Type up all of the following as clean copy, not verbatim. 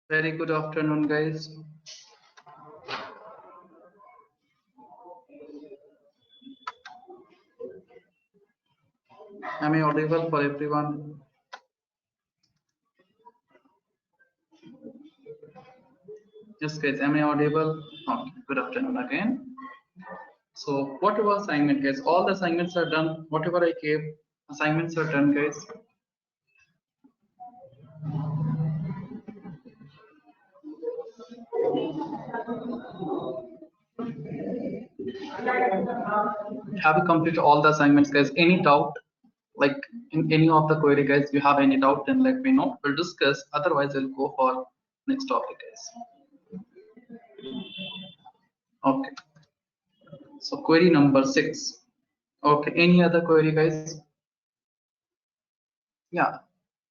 Very good afternoon, guys. Am I audible for everyone? Yes, guys. Am I audible? Okay. Good afternoon again. So, whatever assignment, guys, all the assignments are done. Whatever I gave, assignments are done, guys. Have you completed all the assignments, guys? Any doubt? Like in any of the query, guys, you have any doubt, then let me know. We'll discuss. Otherwise, I'll go for next topic, guys. Okay. So, query number 6. Okay. Any other query, guys? Yeah.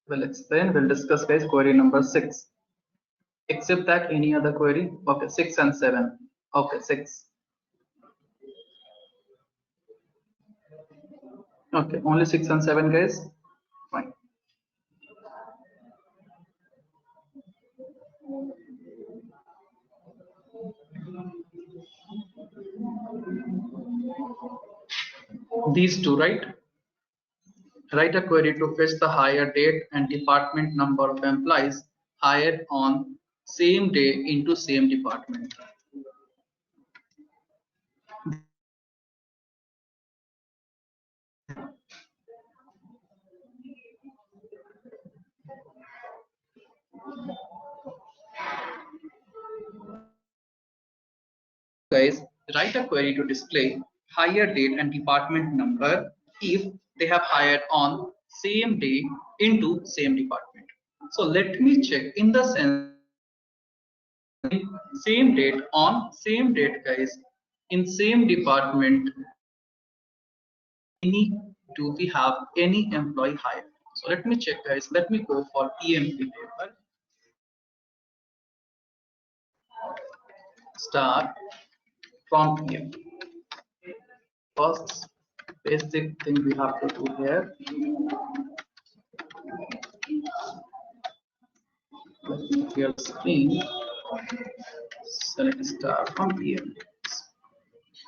We'll explain. We'll discuss, guys. Query number 6. Except that, any other query? Okay. 6 and 7. Okay. 6. Okay. Only 6 and 7, guys. Fine. These two, right? Write a query to fetch the hire date and department number of employees hired on same day into same department. Guys, write a query to display hire date and department number if they have hired on same day into same department. So let me check in the sense same date on same date, guys, in same department. Any do we have any employee hired? So let me check, guys. Let me go for EMP table. Start from EMP. First basic thing we have to do here. Let me clear the screen. Select start from EMP.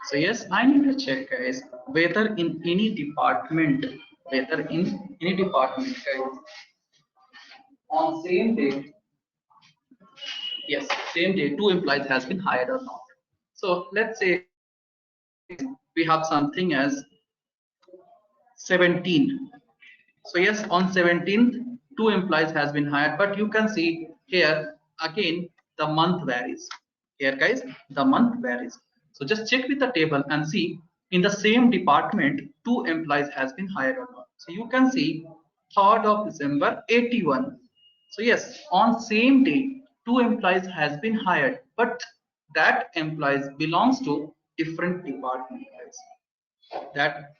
So yes, I need to check, guys, whether in any department, guys, on same day, yes, same day, two employees has been hired or not. So let's say we have something as 17. So yes, on 17th, two employees has been hired, but you can see here again the month varies. Here, guys, the month varies. So just check with the table and see in the same department two employees has been hired or not. So you can see 3rd of December 81. So yes, on same day two employees has been hired, but that employees belongs to different department, guys. That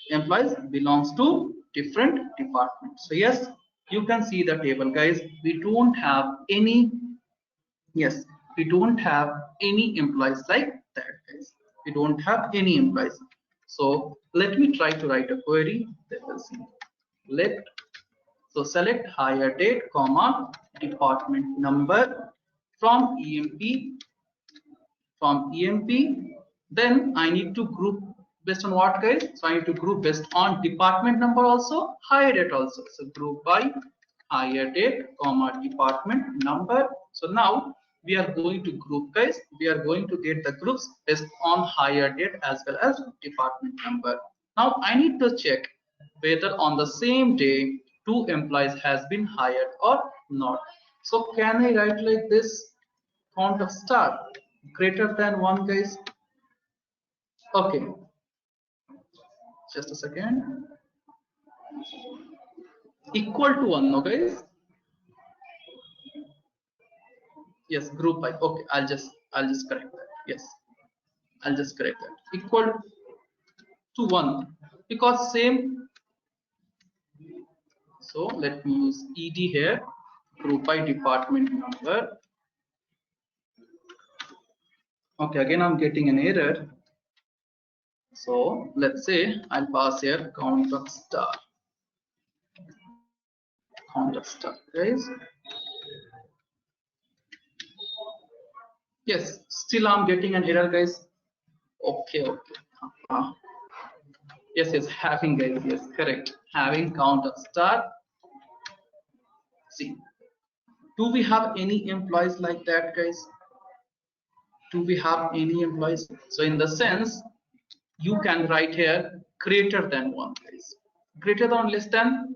employees belongs to different departments. So yes, you can see the table, guys. We don't have any, yes, we don't have any employees like that, guys. We don't have any employees. So let me try to write a query. Let us see. Let so select hire date, comma, department number from EMP. Then I need to group based on what, guys? So I need to group based on department number also, hire date also. So group by hire date, comma, department number. So now we are going to group, guys. We are going to get the groups based on hire date as well as department number. Now I need to check whether on the same day two employees has been hired or not. So can I write like this? Count of star greater than 1, guys. Okay, just a second. Equal to 1, no, guys. Yes, group by. Okay, I'll just correct that. Yes, I'll just correct that. Equal to 1 because same. So let me use ed here. Group by department number. Okay, again I'm getting an error. So let's say I'll pass here count of star. Count of star, guys. Yes, still I'm getting an error, guys. Okay, okay. Uh, yes, yes, having, guys. Yes, correct. Having count of star. See, do we have any employees like that, guys? Do we have any employees? So in the sense, you can write here greater than one, guys. Greater than, less than.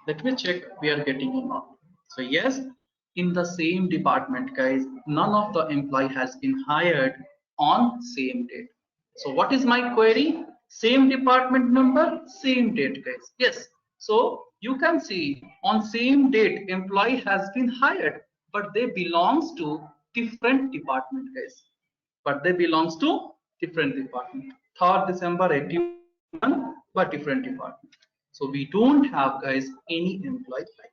Let me check we are getting or not. So yes, in the same department, guys, none of the employee has been hired on same date. So what is my query? Same department number, same date, guys. Yes. So you can see on same date employee has been hired, but they belongs to different department, guys. But they belongs to different department. 3rd December 81, but different department. So we don't have, guys, any employee like that.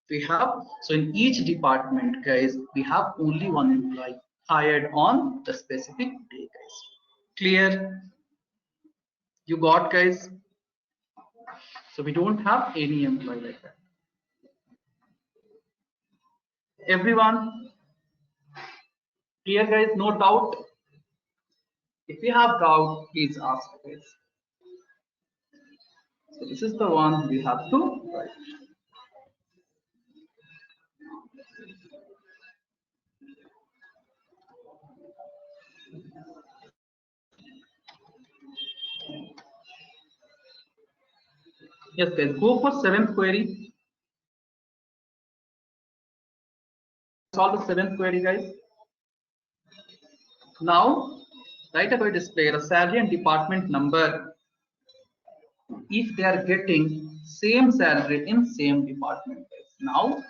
We have, so in each department, guys, we have only one employee hired on the specific day, guys. Clear? You got, guys? So we don't have any employee like that. Everyone clear, guys? No doubt. If you have doubt, please ask, guys. So this is the one we have to write. Yes, guys, go for 7th query. Solve the 7th query, guys. Now, right away display the salary and department number if they are getting same salary in same department, guys. Now,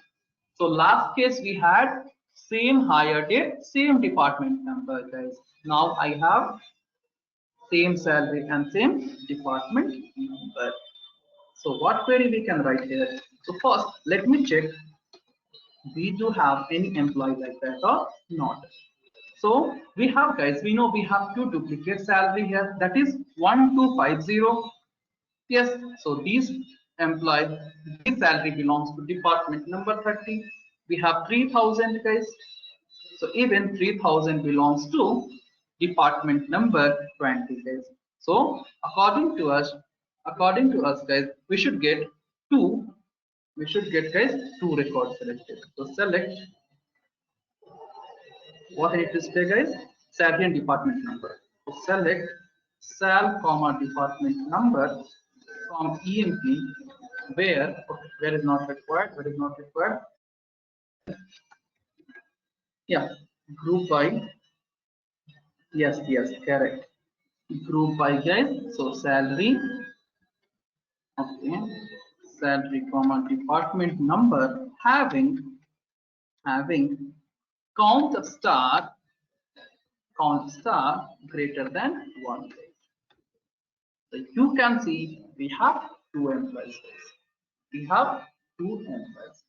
so last case we had same hire date, same department number, guys. Now I have same salary and same department number. So what query we can write here? So first, let me check we do have any employee like that or not. So we have, guys, we know we have two duplicate salary here, that is 1250. Yes, so these employee, this salary belongs to department number 30. We have 3000, guys. So even 3000 belongs to department number 20, guys. So according to us, guys, we should get two. We should get, guys, two records selected. So select what I need to say, guys, salary and department number. So select sal comma department number from EMP where is not required, where is not required. Yeah, group by, yes, yes, correct. Group by, guys. So salary, okay, salary comma department number having count star greater than 1. So you can see we have two employees. We have two employees.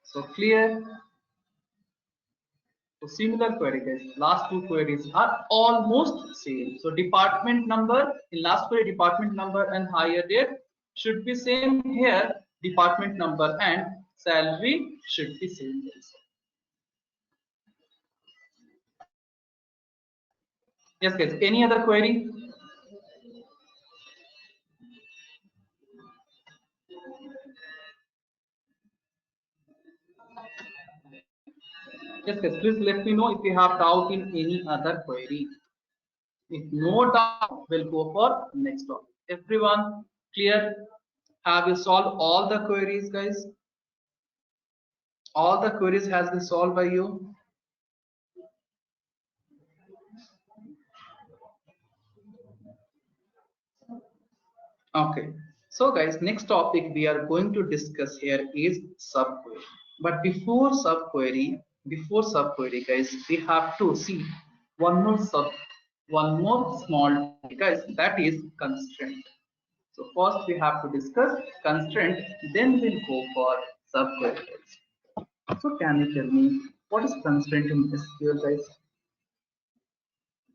So clear. So similar query, guys. Last two queries are almost same. So department number in last query, department number and hire date should be same here. Department number and salary should be same. Yes, guys. Any other query? Yes, guys. Please let me know if you have doubt in any other query. If no doubt, we'll go for next topic. Everyone clear? Have you solved all the queries, guys? All the queries has been solved by you. Okay. So guys, next topic we are going to discuss here is subquery. But before subquery, guys, we have to see one more small topic, guys, that is constraint. So first we have to discuss constraint, then we'll go for subquery. So can you tell me what is constraint in SQL, guys?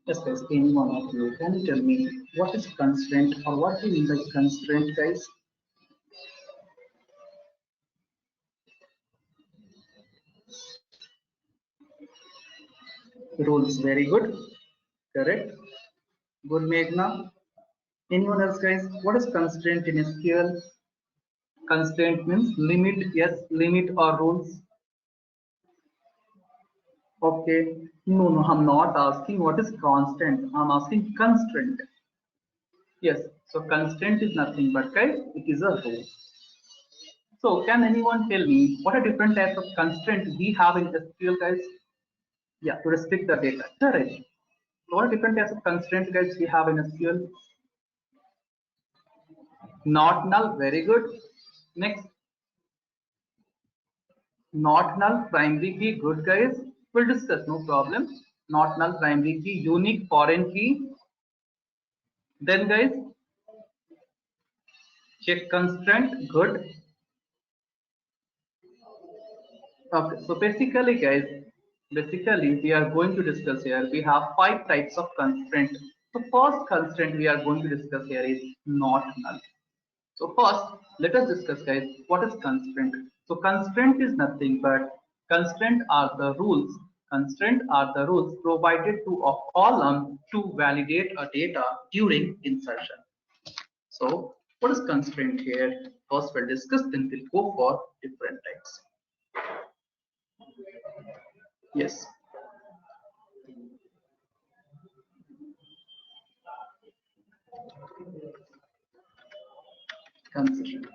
Yes, guys, any one of you, can you tell me what is constraint or what do you mean by constraint, guys? Rules, very good. Correct. Good, Meghna. Anyone else, guys? What is constraint in SQL? Constraint means limit, yes, limit or rules. Okay. No, no, I'm not asking what is constant. I'm asking constraint. Yes. So constraint is nothing but, guys, it is a rule. So can anyone tell me what are different types of constraint we have in SQL, guys? Yeah, to restrict the data. Correct. So what are different types of constraint, guys, we have in SQL? Not null, very good. Next, not null, primary key, good, guys. We'll discuss, no problem. Not null, primary key, unique foreign key. Then, guys, check constraint, good. Okay, so basically we are going to discuss here. We have 5 types of constraint. So first constraint we are going to discuss here is not null. So first, let us discuss, guys, what is constraint. So constraint is nothing but constraint are the rules. Constraint are the rules provided to a column to validate a data during insertion. So what is constraint here? First we'll discuss, then we'll go for different types. Yes. Constraint.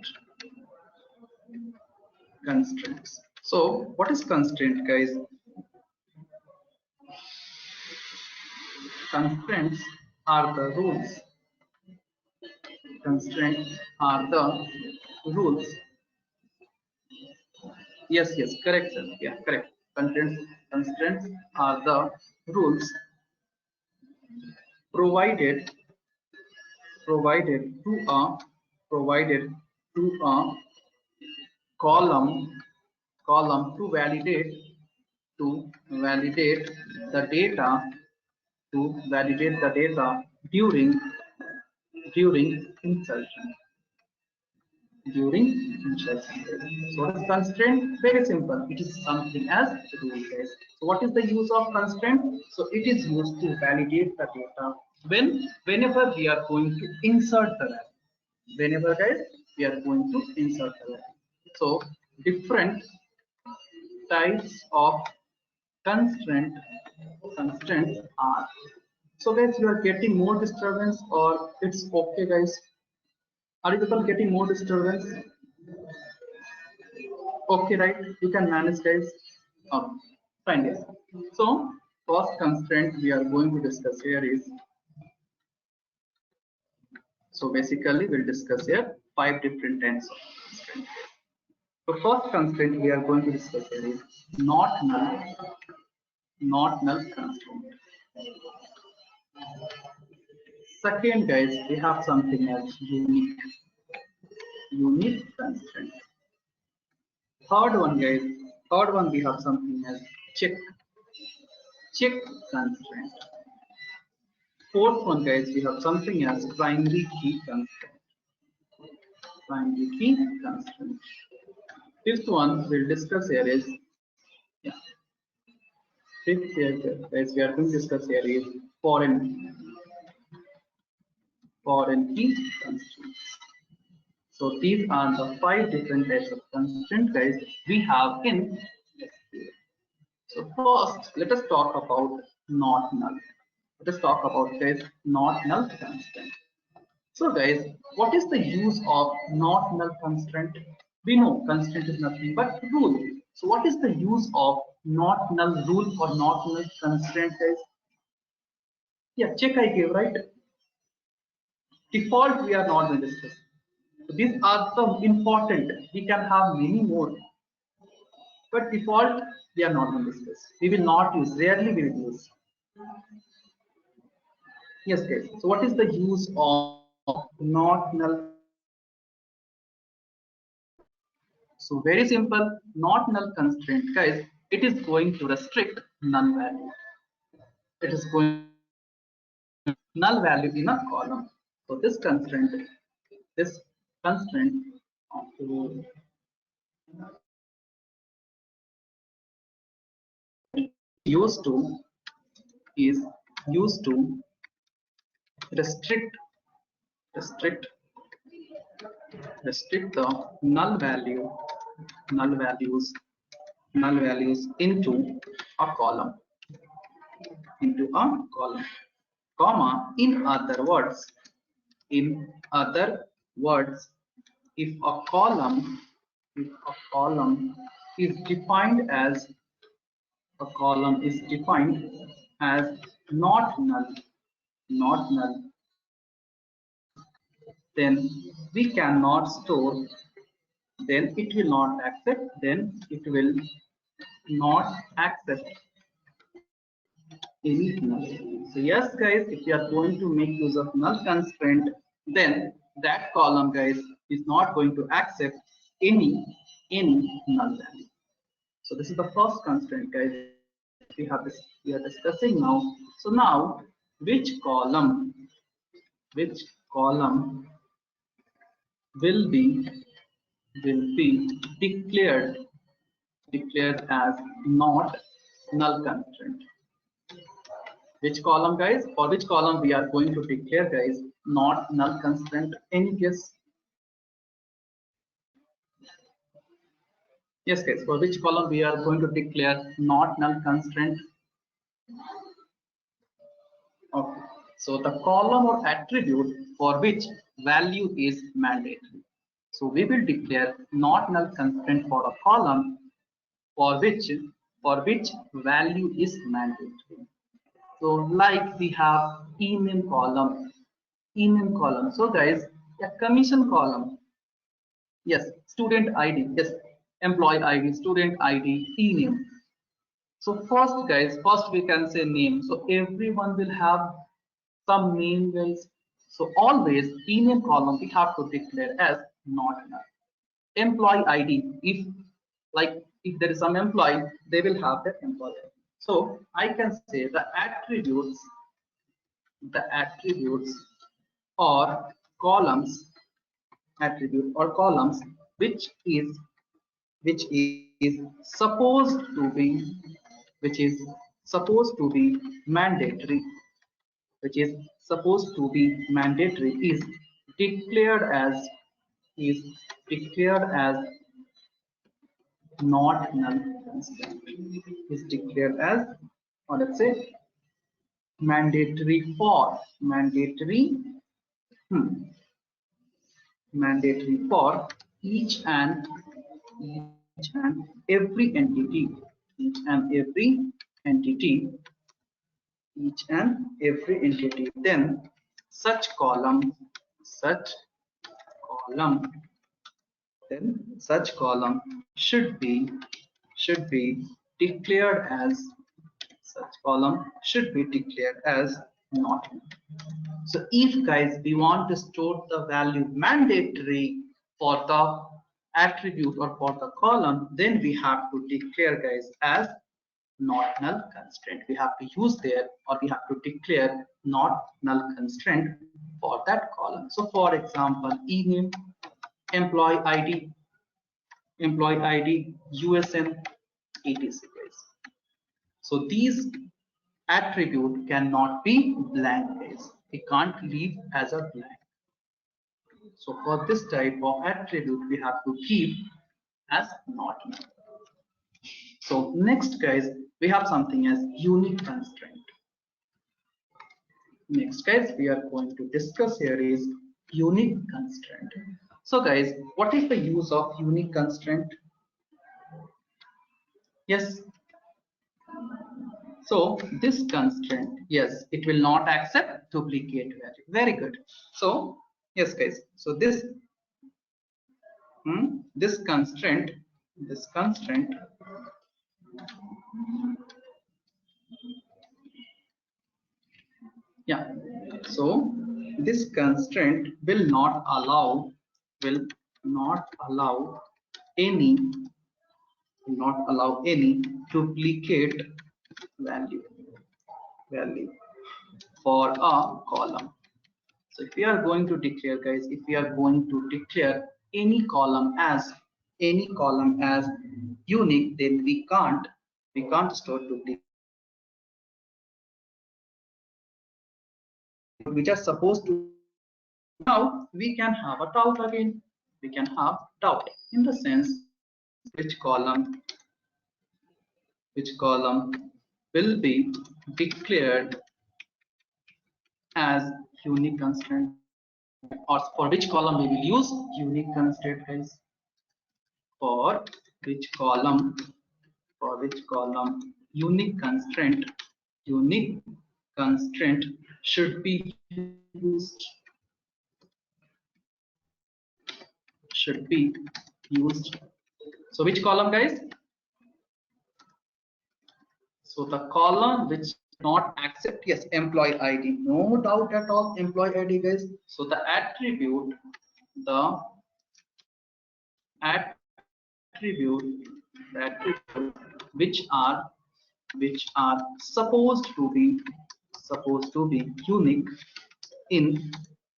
Constraints. So what is constraint, guys? Constraints are the rules. Constraints are the rules. Yes, yes, correct, sir. Yeah, correct. Constraints are the rules provided provided to a provided to a column to validate the data during insertion. During insertion. So what is constraint? Very simple. It is something as rule, guys. So what is the use of constraint? So it is used to validate the data whenever we are going to insert the value. Whenever, guys, we are going to insert the value. So different types of constraints are. So guys, you are getting more disturbance or it's okay, guys? Are you people getting more disturbance? Okay, right? You can manage, guys. Oh, fine, yes. So, first constraint we are going to discuss here is, so basically we'll discuss here 5 different types of constraint. So, first constraint we are going to discuss here is not null constraint. Second, guys, we have something as unique constraint. Third one we have something as check constraint. Fourth one, guys, we have something as primary key constraint. Primary key constraint. Fifth one we'll discuss here is, yeah, fifth here, guys, we are going to discuss here is foreign key constraints. So these are the 5 different types of constraint, guys, we have in SQL. So first, let us talk about not null. Let us talk about, guys, not null constraint. So guys, what is the use of not null constraint? We know constraint is nothing but rule. So what is the use of not null rule or not null constraint, guys? Yeah, check I gave, right? Default we are not going to discuss. So these are the important. We can have many more. But default we are not going to discuss. We will not use, rarely we will use. Yes, guys. So what is the use of not null constraint? So very simple, not null constraint, guys. It is going to restrict null value. It is going to restrict null value in a column. So this constraint of rule used to is used to restrict restrict restrict the null values null values a column into a column, comma, in other words, if a column is defined as not null, then we cannot store, then it will not accept, any null. So yes guys, if you are going to make use of null constraint, then that column guys is not going to accept any null value. So this is the first constraint guys we are discussing now. So now which column will be declared as not null constraint? Which column guys? For which column we are going to declare guys not null constraint? Any guess? Yes guys, for which column we are going to declare not null constraint? Okay. So the column or attribute for which value is mandatory. So we will declare not null constraint for a column for which value is mandatory. So like we have ename column. So guys, a commission column. Yes, student ID. Yes, employee ID, student ID, ename. So first guys, first we can say name. So everyone will have some name guys. So always ename column we have to declare as not null. Employee ID, if there is some employee, they will have their employee ID. So I can say the attributes or columns which is supposed to be mandatory, is declared as not null constraint, is declared as, or let's say mandatory for each and every entity, then such column should be declared as not null. So if guys we want to store the value mandatory for the attribute or for the column, then we have to declare guys as not null constraint. We have to use there, or we have to declare not null constraint for that column. So for example, ename, employee ID, USN, etc. guys. So these attribute cannot be blank guys. It can't leave as a blank. So for this type of attribute, we have to keep as not null. So next guys, we have something as unique constraint. Next guys, we are going to discuss here is unique constraint. So guys, what is the use of unique constraint? Yes. So this constraint, yes, it will not accept duplicate value. Very good. So yes guys, so this constraint, yeah, so this constraint will not allow any duplicate value for a column. So if we are going to declare guys, if we are going to declare any column as unique, then we can't store duplicate which are supposed to. Now we can have a doubt again. We can have doubt in the sense which column will be declared as unique constraint, or for which column we will use unique constraint, guys. For which column unique constraint should be used should be used. So which column, guys? So the column which not accept, yes, employee ID, no doubt at all, employee ID, guys. So the attribute the attribute which are supposed to be unique in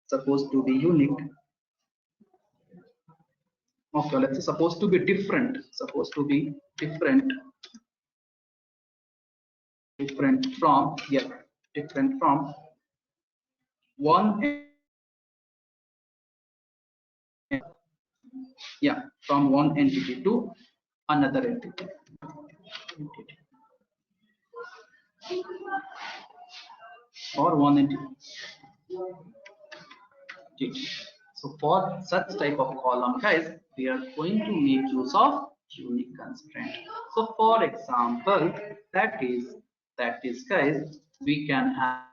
supposed to be unique okay, let's say supposed to be different from, yeah, different from one, yeah, from one entity to another entity, or one entity. So for such type of column, guys, we are going to make use of unique constraint. So for example, that is guys, we can have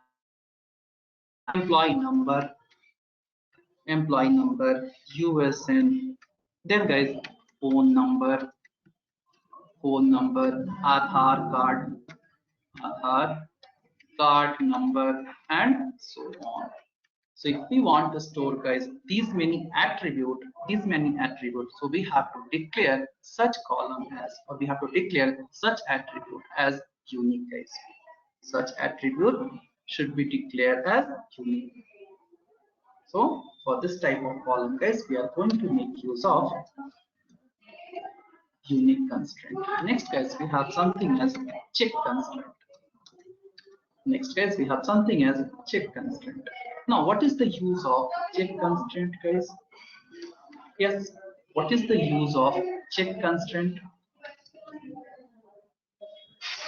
employee number, USN, then guys phone number, Aadhaar card number, and so on. So if we want to store, guys, these many attributes, so we have to declare such column as, or we have to declare such attribute as unique, guys. Such attribute should be declared as unique. So for this type of column, guys, we are going to make use of unique constraint. Next, guys, we have something as check constraint. Check constraint. Now, what is the use of check constraint, guys? Yes, what is the use of check constraint?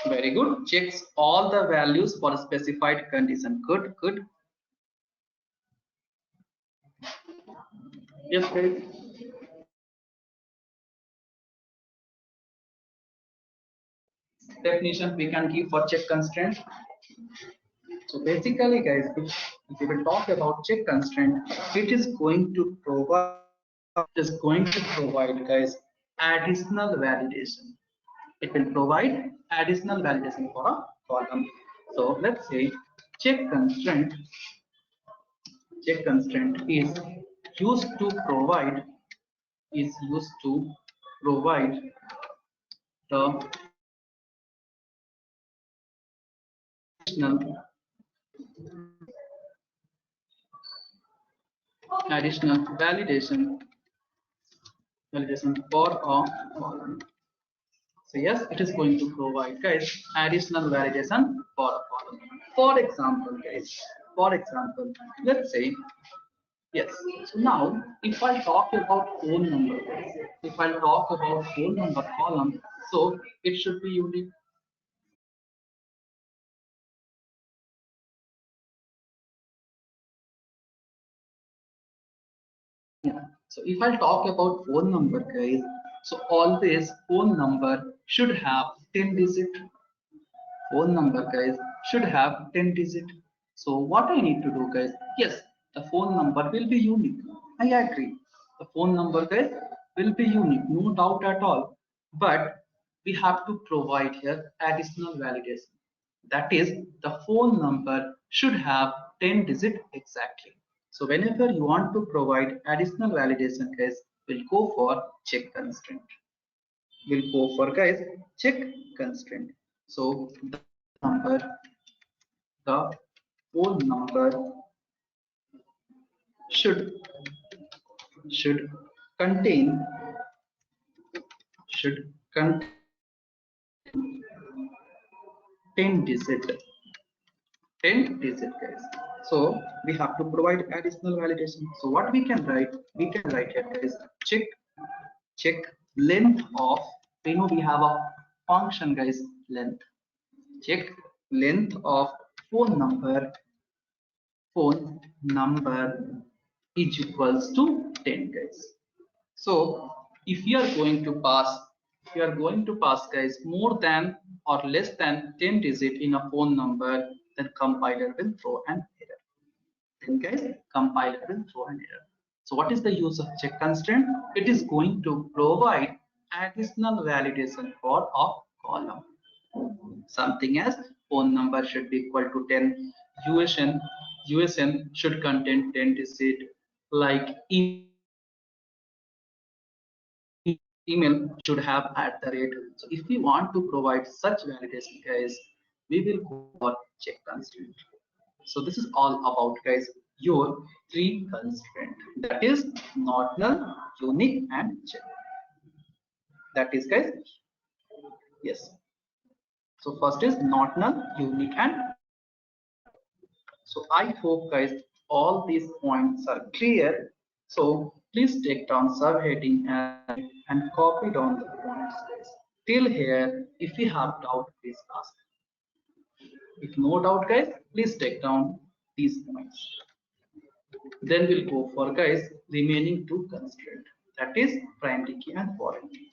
Very good. Checks all the values for a specified condition. Good, good. Yes, guys. Definition we can give for check constraint. So basically, guys, if we will talk about check constraint, it is going to provide guys, additional validation. It will provide additional validation for a column. So let's say check constraint is used to provide the additional validation for a column. So yes, it is going to provide, guys, additional validation for a column. For example, guys, let's say, yes. So now, if I talk about phone number, guys, column, so it should be unique. Yeah. So if I talk about phone number, guys, so always phone number should have 10 digit. Phone number, guys, should have 10 digit. So what I need to do, guys? Yes, the phone number will be unique. I agree. The phone number, guys, will be unique, no doubt at all. But we have to provide here additional validation. That is, the phone number should have 10 digit exactly. So whenever you want to provide additional validation, guys, we'll go for check constraint. We'll go for, guys, check constraint. So number the phone number should should contain should contain 10 digit 10 digit, guys. So we have to provide additional validation. So what we can write? We can write here is check length of, we know we have a function guys, length. Check length of phone number is equals to 10 guys. So if you are going to pass, guys more than or less than 10 digit in a phone number, then compiler will throw an error. Then guys, compiler will throw an error. So what is the use of check constraint? It is going to provide additional validation for a column. Something as phone number should be equal to 10, USN should contain 10 digit, like email should have at the rate. So if we want to provide such validation guys, we will go for check constraint. So this is all about guys your three constraint, that is not null, unique and check. That is guys, yes. So first is not null, unique and so I hope guys all these points are clear. So please take down subheading and copy down the points guys. Till here, if you have doubt, please ask. If no doubt guys, please take down these points. Then we'll go for guys remaining two constraint, that is primary key and foreign key.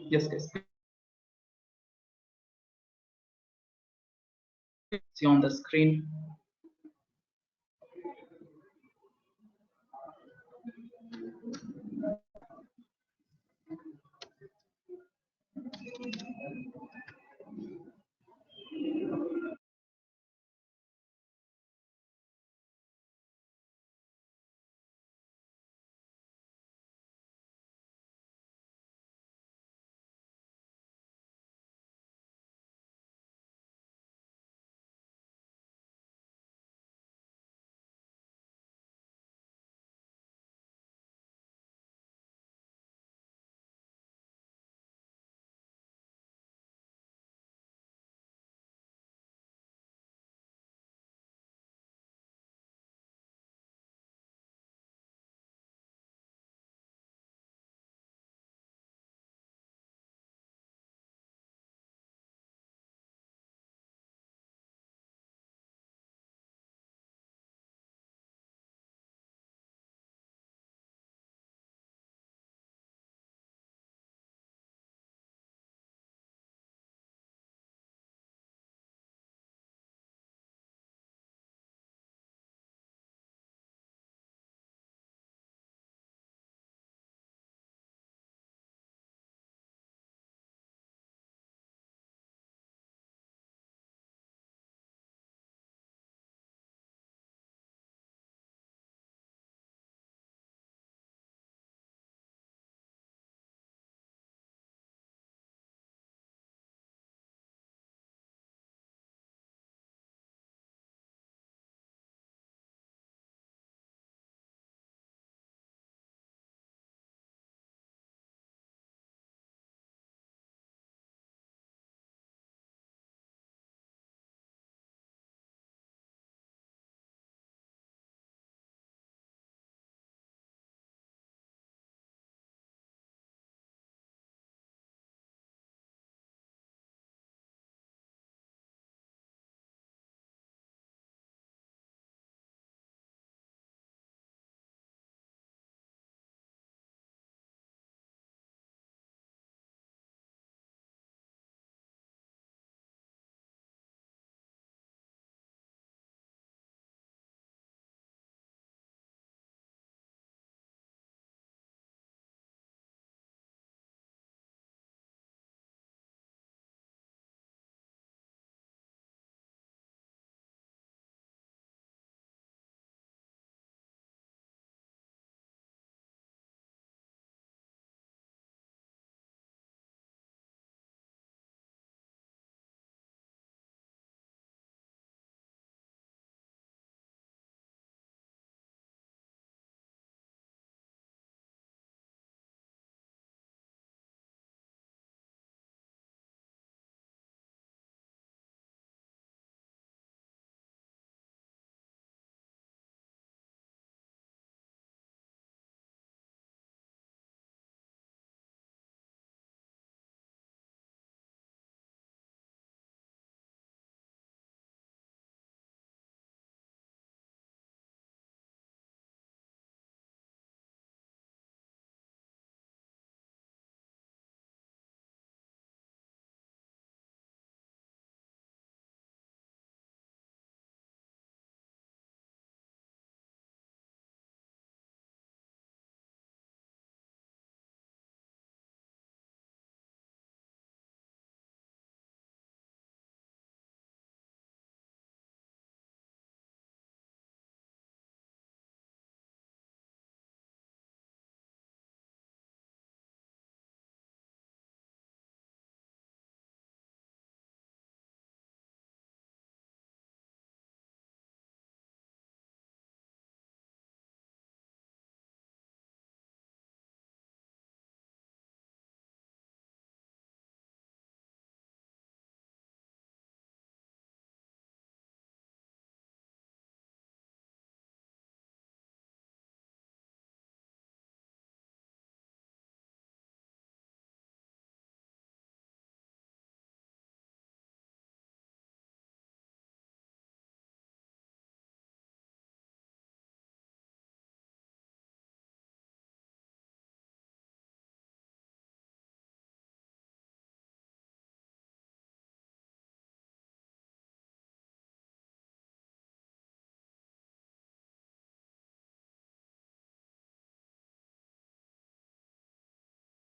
Yes guys. See on the screen.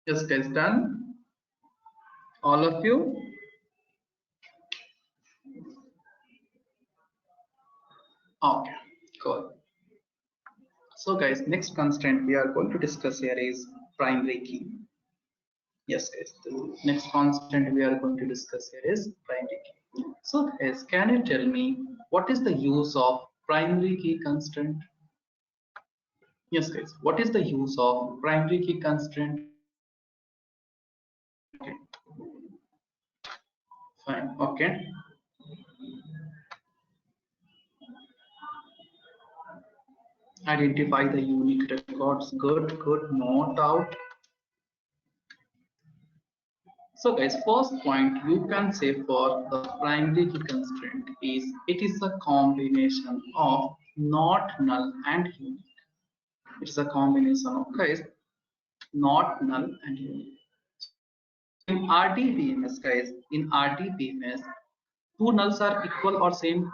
Yes, guys, done. All of you. Okay, cool. So guys, next constraint we are going to discuss here is primary key. Yes guys, the next constant we are going to discuss here is primary key. So guys, can you tell me what is the use of primary key constraint? Yes guys, what is the use of primary key constraint? Okay, fine, okay. Identify the unique records. Good, good, no doubt. So guys, first point you can say for the primary key constraint is it is a combination of not null and unique. It is a combination of guys not null and unique. In RDBMS guys, in RDBMS, two nulls are equal or same.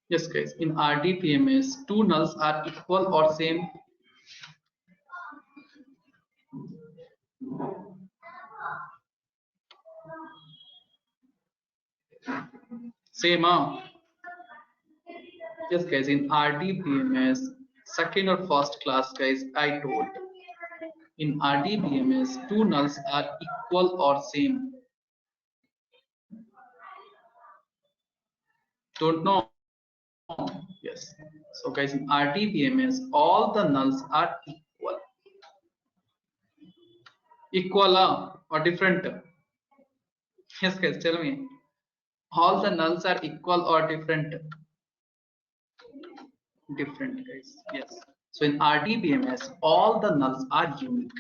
Yes guys, in RDBMS, two nulls are equal or same. Same, huh? Yes guys, in RDBMS, second or first class guys, I told. In RDBMS, two nulls are equal or same. Don't know? Yes. So guys, in RDBMS, all the nulls are equal. Equal or different? Yes guys, tell me. All the nulls are equal or different? Different guys, yes. So in RDBMS, all the nulls are unique.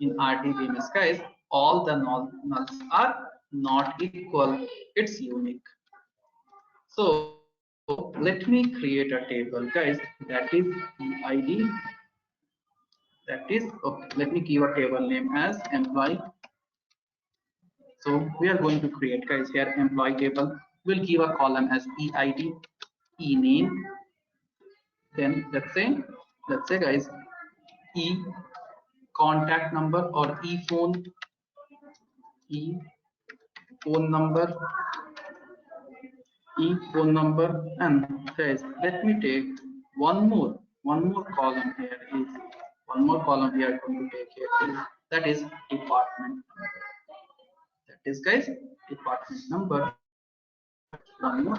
In RDBMS guys, all the nulls are not equal, it's unique. So let me create a table guys, that is EID, that is okay. Let me give a table name as employee. So we are going to create guys here employee table. We'll give a column as EID, E name, then let's say guys E contact number or E phone number, and guys let me take one more column here is one more column we are going to take here is that is department, that is guys department number. One more,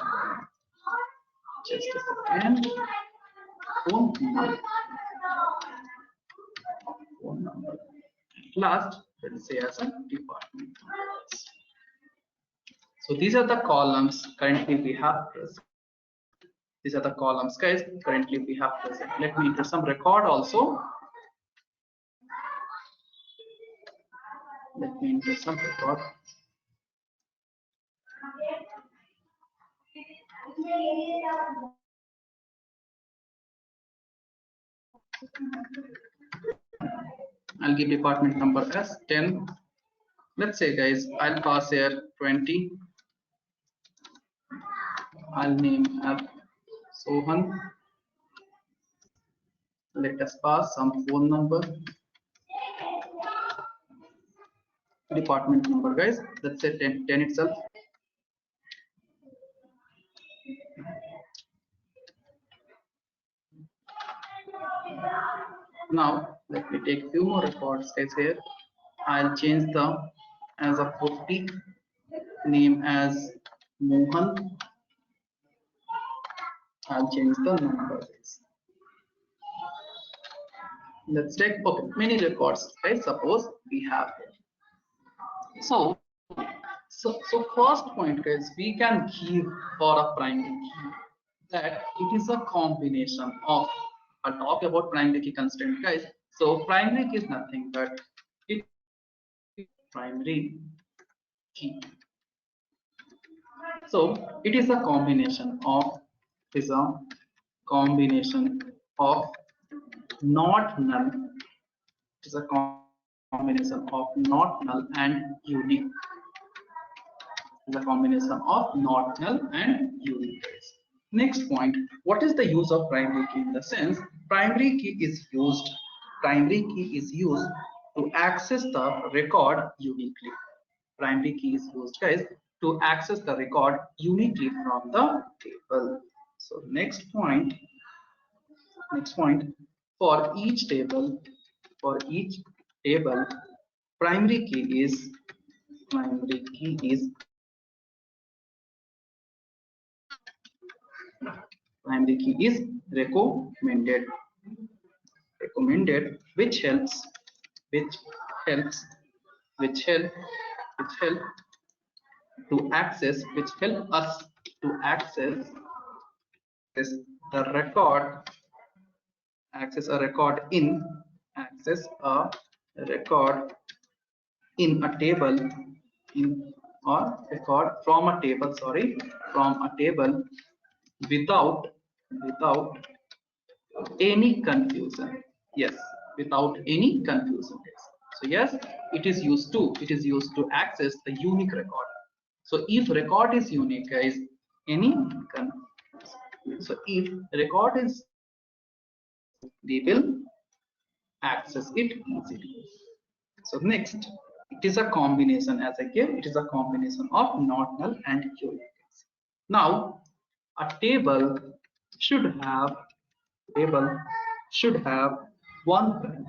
just a second. Phone number, phone number. Last, let's say as a department. So these are the columns currently we have present. These are the columns guys currently we have present. Let me enter some record also. Let me enter some record. I'll give department number as 10. Let's say guys I'll pass here 20. I'll name app Sohan. Let us pass some phone number. Department number guys, let's say 10 itself. Now let me take few more records guys here. I'll change the as a 40, name as Mohan. I'll change the number guys. Let's take okay, many records guys, suppose we have here. So first point guys, we can give for a primary key that it is a combination of, I'll talk about primary key constraint guys. So primary key is nothing but it is primary key. So it is a combination of not null. It is a combination of not null and unique. Is a combination of not null and unique. Next point, what is the use of primary key? In the sense, primary key is used primary key is used to access the record uniquely. Primary key is used, guys, to access the record uniquely from the table. So next point, for each table, for each table, primary key is primary key is primary key is recommended, which helps which help which help to access which help us to access the record access a record in access a record in a table in or record from a table, sorry, from a table without any confusion. Yes, without any confusion. So yes, it is used to access the unique record. So if record is unique, guys, any so if record is, we will access it easily. So next, it is a combination, as I gave, it is a combination of not null and unique. Now, a should have table should have one primary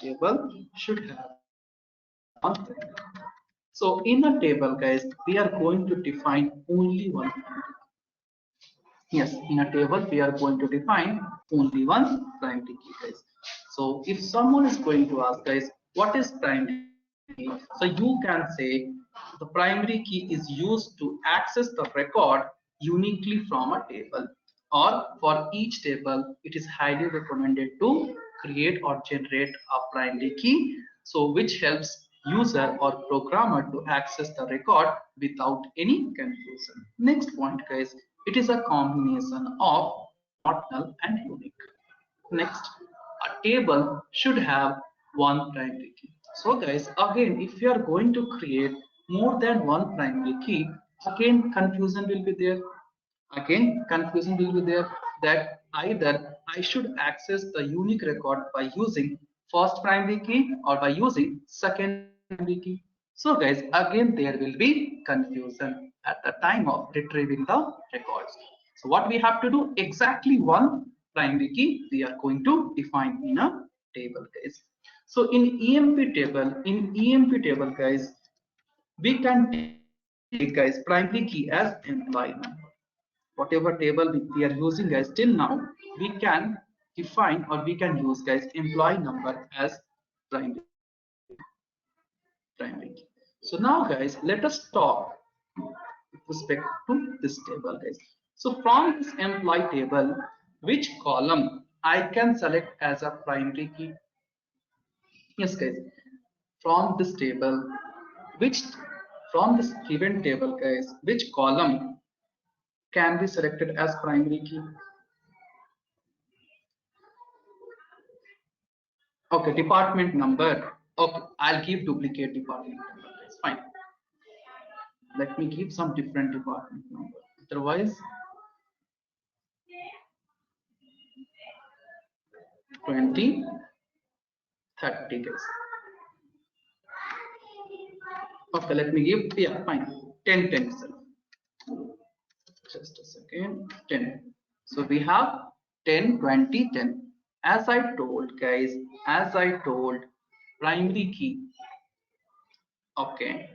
key. Table should have one primary key. So in a table, guys, we are going to define only one primary key. Yes, in a table we are going to define only one primary key, guys. So if someone is going to ask, guys, what is primary key? So you can say the primary key is used to access the record uniquely from a table, or for each table it is highly recommended to create or generate a primary key, so which helps user or programmer to access the record without any confusion. Next point, guys, it is a combination of not null and unique. Next, a table should have one primary key. So guys, again, if you are going to create more than one primary key, again confusion will be there. Again, confusion will be there that either I should access the unique record by using first primary key or by using second primary key. So guys, again there will be confusion at the time of retrieving the records. So what we have to do, exactly one primary key we are going to define in a table, guys. So in EMP table, guys, we can take, guys, primary key as employee number. Whatever table we are using, guys, till now we can define or we can use, guys, employee number as primary key. So now, guys, let us talk with respect to this table, guys. So from this employee table, which column I can select as a primary key? Yes, guys, from this table, which from this given table, guys, which column can be selected as primary key? Okay, department number. Okay, I'll give duplicate department number. That's fine. Let me give some different department number. Otherwise, 20, 30 guys. Okay, let me give, yeah, fine. 10, 10 itself. Just a second. 10. So we have 10, 20, 10. As I told, guys, as I told, primary key. Okay.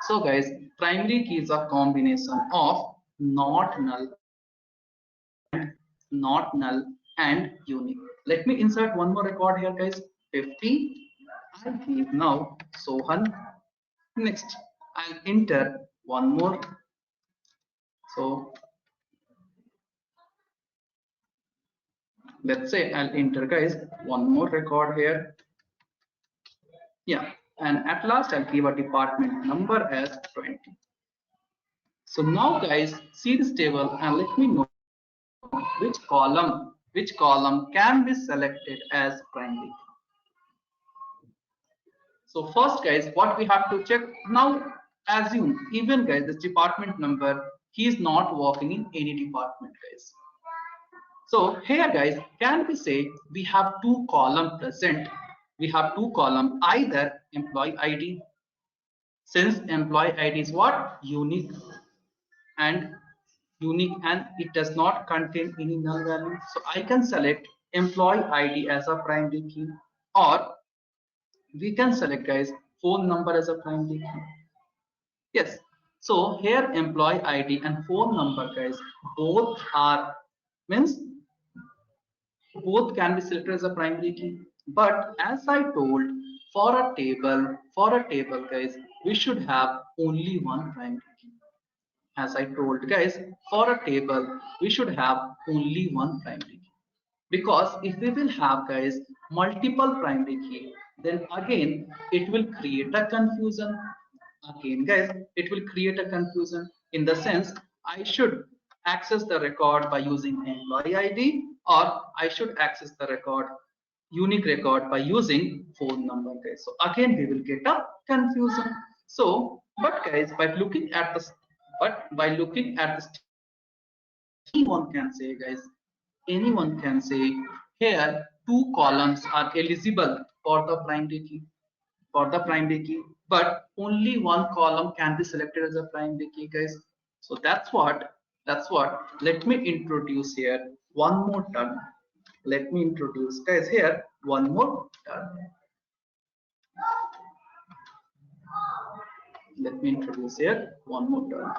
So guys, primary key is a combination of not null and unique. Let me insert one more record here, guys. 50. I'll give now Sohan. Next, I'll enter one more. So let's say I'll enter, guys, one more record here. Yeah, and at last I'll give a department number as 20. So now, guys, see this table and let me know which column can be selected as primary. So first, guys, what we have to check now, assume even, guys, this department number, he is not working in any department, guys. So here guys, can we say we have two column present? We have two column, either employee ID, since employee ID is what? And unique, and it does not contain any null value. So I can select employee ID as a primary key, or we can select guys phone number as a primary key. Yes. So here employee ID and phone number guys, both are, means both can be selected as a primary key. But as I told, for a table guys, we should have only one primary key. As I told guys, for a table, we should have only one primary key. Because if we will have guys multiple primary key, then again it will create a confusion. Again guys, it will create a confusion in the sense I should access the record by using employee ID, or I should access the record unique record by using phone number guys. So again we will get a confusion. So but guys, by looking at the statement, anyone can say guys, anyone can say here two columns are eligible for the primary key, but only one column can be selected as a primary key guys. So that's what let me introduce here one more term. Let me introduce guys here one more term. Let me introduce here one more term.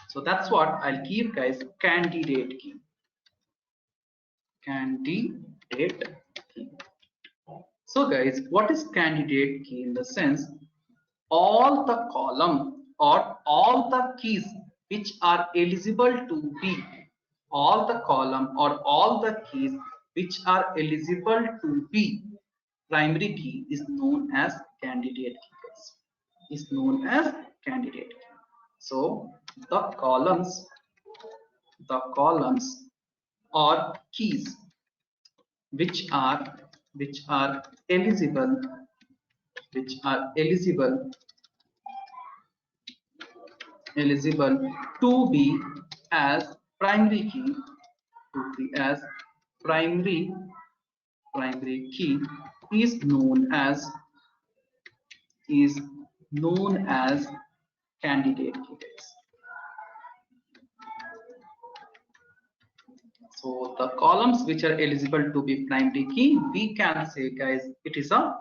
So that's what I'll give guys, candidate key. Candidate key. So guys, what is candidate key? In the sense, all the column or all the keys which are eligible to be, all the column or all the keys which are eligible to be primary key is known as candidate key guys. Is known as candidate key. So the columns or keys which are eligible eligible to be as primary key, to be as primary key is known as candidate key guys. So the columns which are eligible to be primary key, we can say guys it is a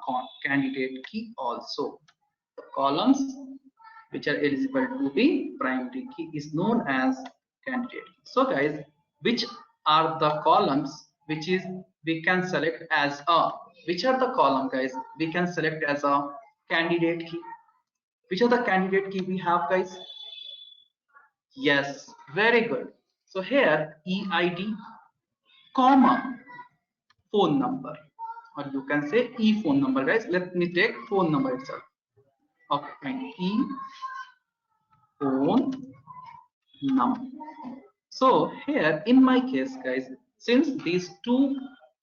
candidate key also. The columns which are eligible to be primary key is known as candidate key. So guys, which are the columns which is we can select as a, which are the column guys we can select as a candidate key? Which are the candidate key we have guys? Yes, very good. So here EID, comma, phone number, or you can say e phone number guys. Let me take phone number itself. Okay, fine. E phone number. So here in my case guys, since these two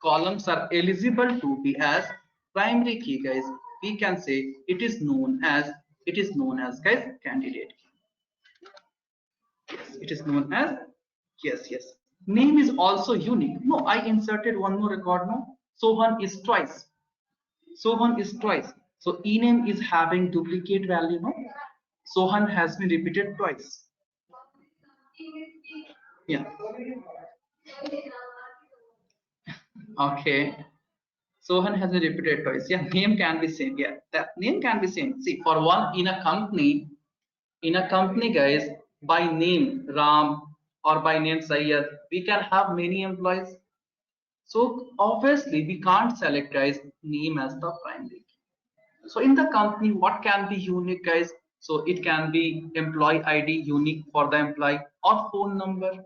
columns are eligible to be as primary key guys, we can say it is known as guys candidate key. Yes, it is known as, yes. Name is also unique. No, I inserted one more record. No, Sohan is twice. So ename is having duplicate value. No, Sohan has been repeated twice. Yeah. Okay. Sohan has been repeated twice. Yeah, name can be same. Yeah, that name can be same. See, for one, in a company, guys, by name Ram or by name Sayyad, we can have many employees. So obviously we can't select guys name as the primary key. So in the company, what can be unique guys? So it can be employee ID unique for the employee, or phone number.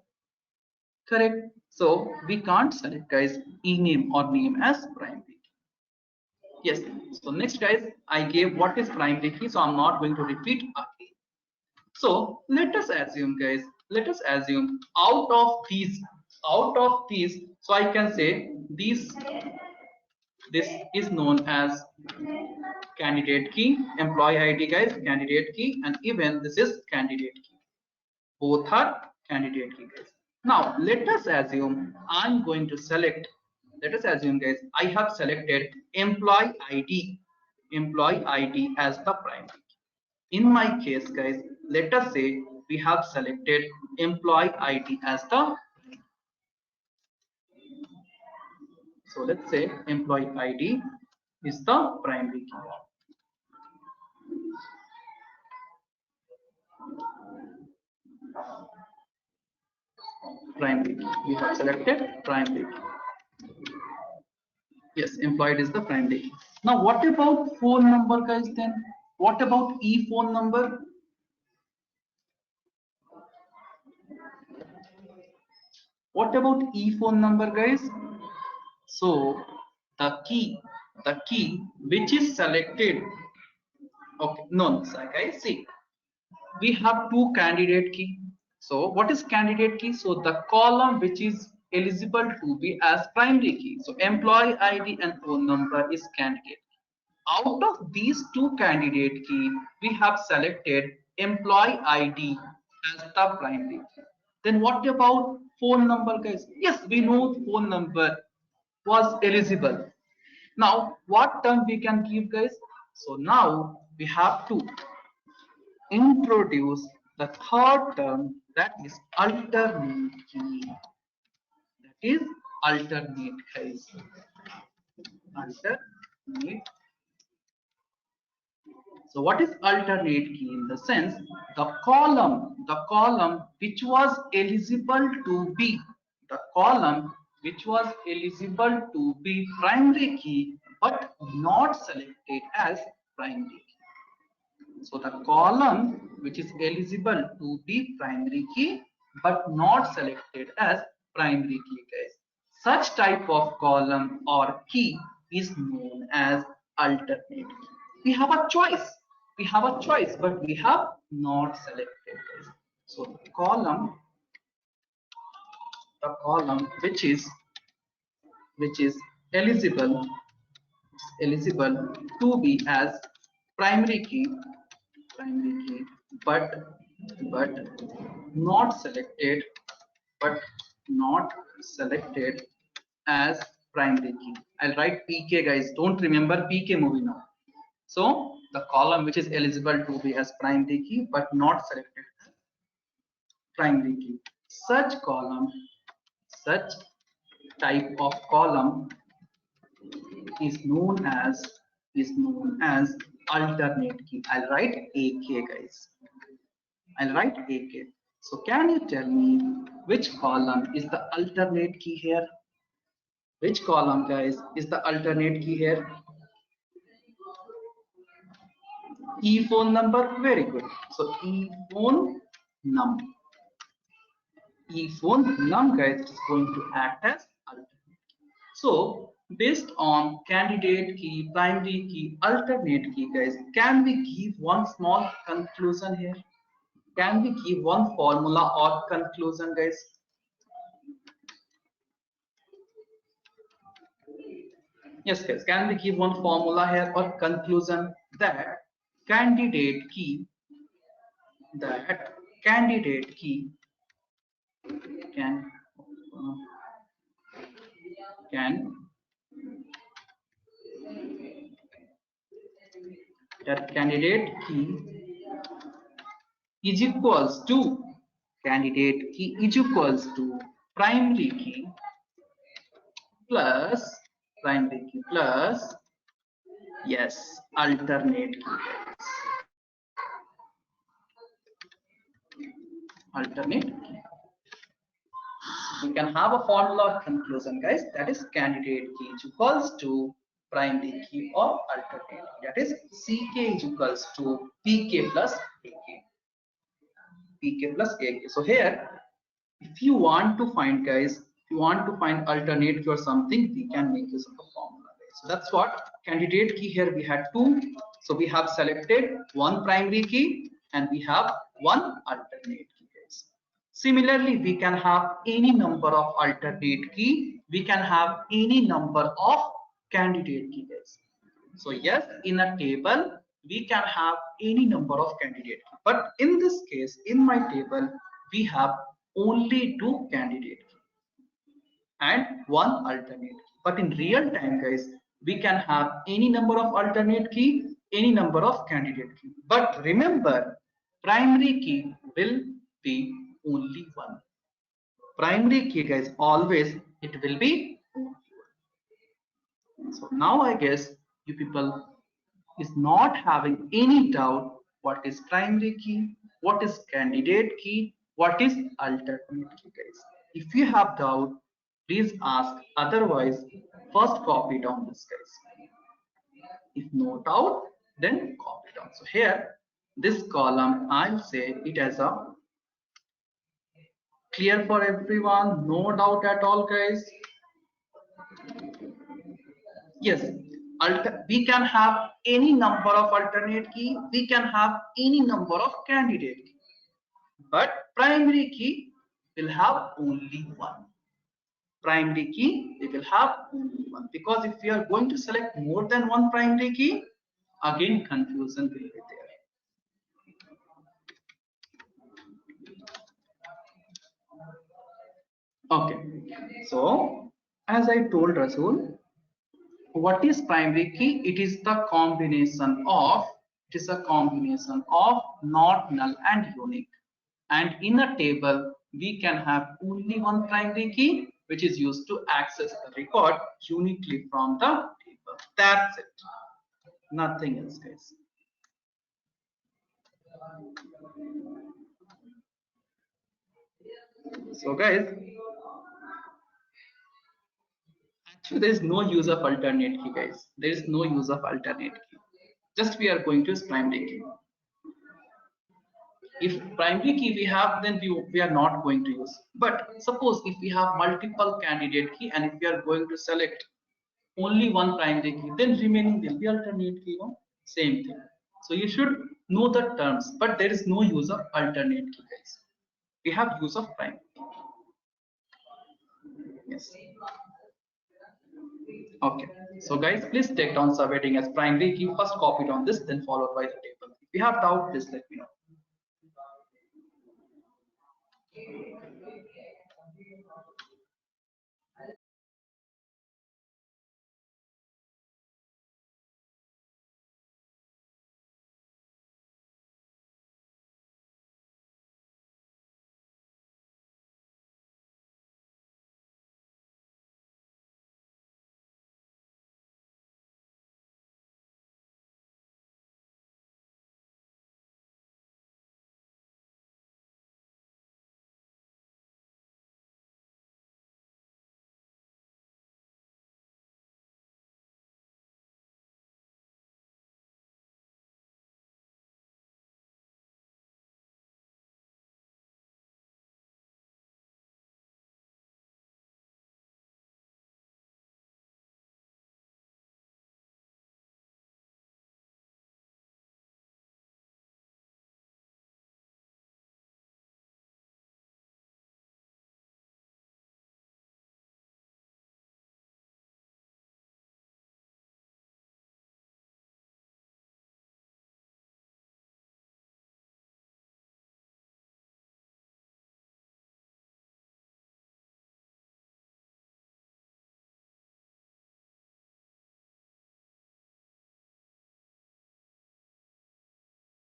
Correct. So we can't select guys e-name or name as primary key. Yes. So next guys, I gave what is primary key. So I'm not going to repeat again. So let us assume guys, out of these, so I can say this is known as candidate key, employee ID guys, candidate key, and even this is candidate key. Both are candidate key guys. Now let us assume I'm going to select, let us assume guys, I have selected employee ID as the primary key. In my case guys, let us say we have selected employee ID as the, so let's say employee ID is the primary key. Primary key. We have selected primary key. Yes, employed is the primary key. Now what about phone number guys then? What about phone number? What about phone number guys? So the key which is selected, okay, no, sorry guys, see, we have two candidate key. So what is candidate key? So the column which is eligible to be as primary key. So employee ID and phone number is candidate. Out of these two candidate key, we have selected employee ID as the primary key. Then what about phone number guys? Yes, we know phone number was eligible. Now what term we can give guys? So now we have to introduce the third term, that is alternate key. That is alternate guys. Alternate. So what is alternate key? In the sense, the column which was eligible to be, the column which was eligible to be primary key but not selected as primary key. So the column which is eligible to be primary key but not selected as primary key guys. Such type of column or key is known as alternate key. We have a choice. We have a choice, but we have not selected guys. So the column which is eligible to be as primary key but but not selected but not selected as primary key. I'll write pk guys, don't remember pk movie now. So the column which is eligible to be as primary key but not selected as primary key, such column, such type of column is known as alternate key. I'll write AK guys. I'll write AK. So can you tell me which column is the alternate key here? Which column guys is the alternate key here? Phone number, very good. So phone num. Phone num guys is going to act as alternate. So based on candidate key, primary key, alternate key guys, can we give one small conclusion here? Can we give one formula or conclusion guys? Yes guys, can we give one formula here or conclusion that candidate key, that candidate key can that candidate key is equals to primary key plus yes alternate key guys. Alternate key. We can have a formula conclusion guys, that is candidate key is equals to primary key or alternate key, that is ck is equals to pk plus ak. So here if you want to find guys, if you want to find alternate key or something, we can make use of a formula guys. So that's what candidate key here we had two. So we have selected one primary key and we have one alternate key guys. Similarly, we can have any number of alternate key, we can have any number of candidate key guys. So yes, in a table we can have any number of candidate key, but in this case in my table we have only two candidate and one alternate key. But in real time, guys, we can have any number of alternate key, any number of candidate key. But remember, primary key will be only one. Primary key, guys, always it will be only one. So now I guess you people is not having any doubt what is primary key, what is candidate key, what is alternate key, guys. If you have doubt, please ask. Otherwise, first copy down this, guys. If no doubt, then copy down. So here, this column, I'll say it as a clear for everyone. No doubt at all, guys. Yes, we can have any number of alternate key, we can have any number of candidate key, but primary key will have only one. Primary key, we will have only one, because if we are going to select more than one primary key, again confusion will be there. Okay, so as I told Rasul, what is primary key? It is the combination of, it is a combination of not null and unique. And in a table, we can have only one primary key, which is used to access the record uniquely from the table. That's it. Nothing else, guys. So, guys, actually, there is no use of alternate key, guys. There is no use of alternate key. Just we are going to use primary key. If primary key we have, then we are not going to use. But suppose if we have multiple candidate key and if we are going to select only one primary key, then remaining will be alternate key. No? Same thing. So you should know the terms, but there is no use of alternate key, guys. We have use of primary. Yes. Okay. So guys, please take down subheading as primary key. First copy down this, then followed by the table. If you have doubt, please let me know.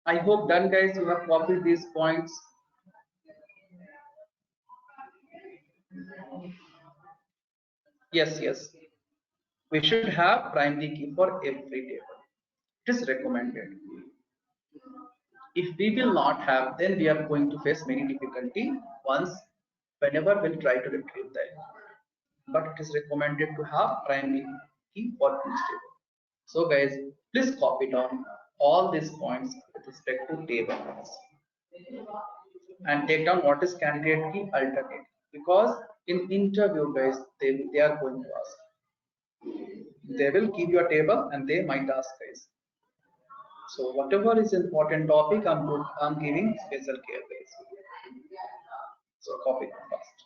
I hope done, guys. You have copied these points. Yes, yes. We should have primary key for every table. It is recommended. If we will not have, then we are going to face many difficulty once, whenever we'll try to retrieve that. But it is recommended to have primary key for each table. So guys, please copy down all these points with respect to tables and take down what is candidate key, alternate, because in interview, guys, they are going to ask. They will give you a table and they might ask, guys. So whatever is important topic, I'm giving special care, guys. So copy first.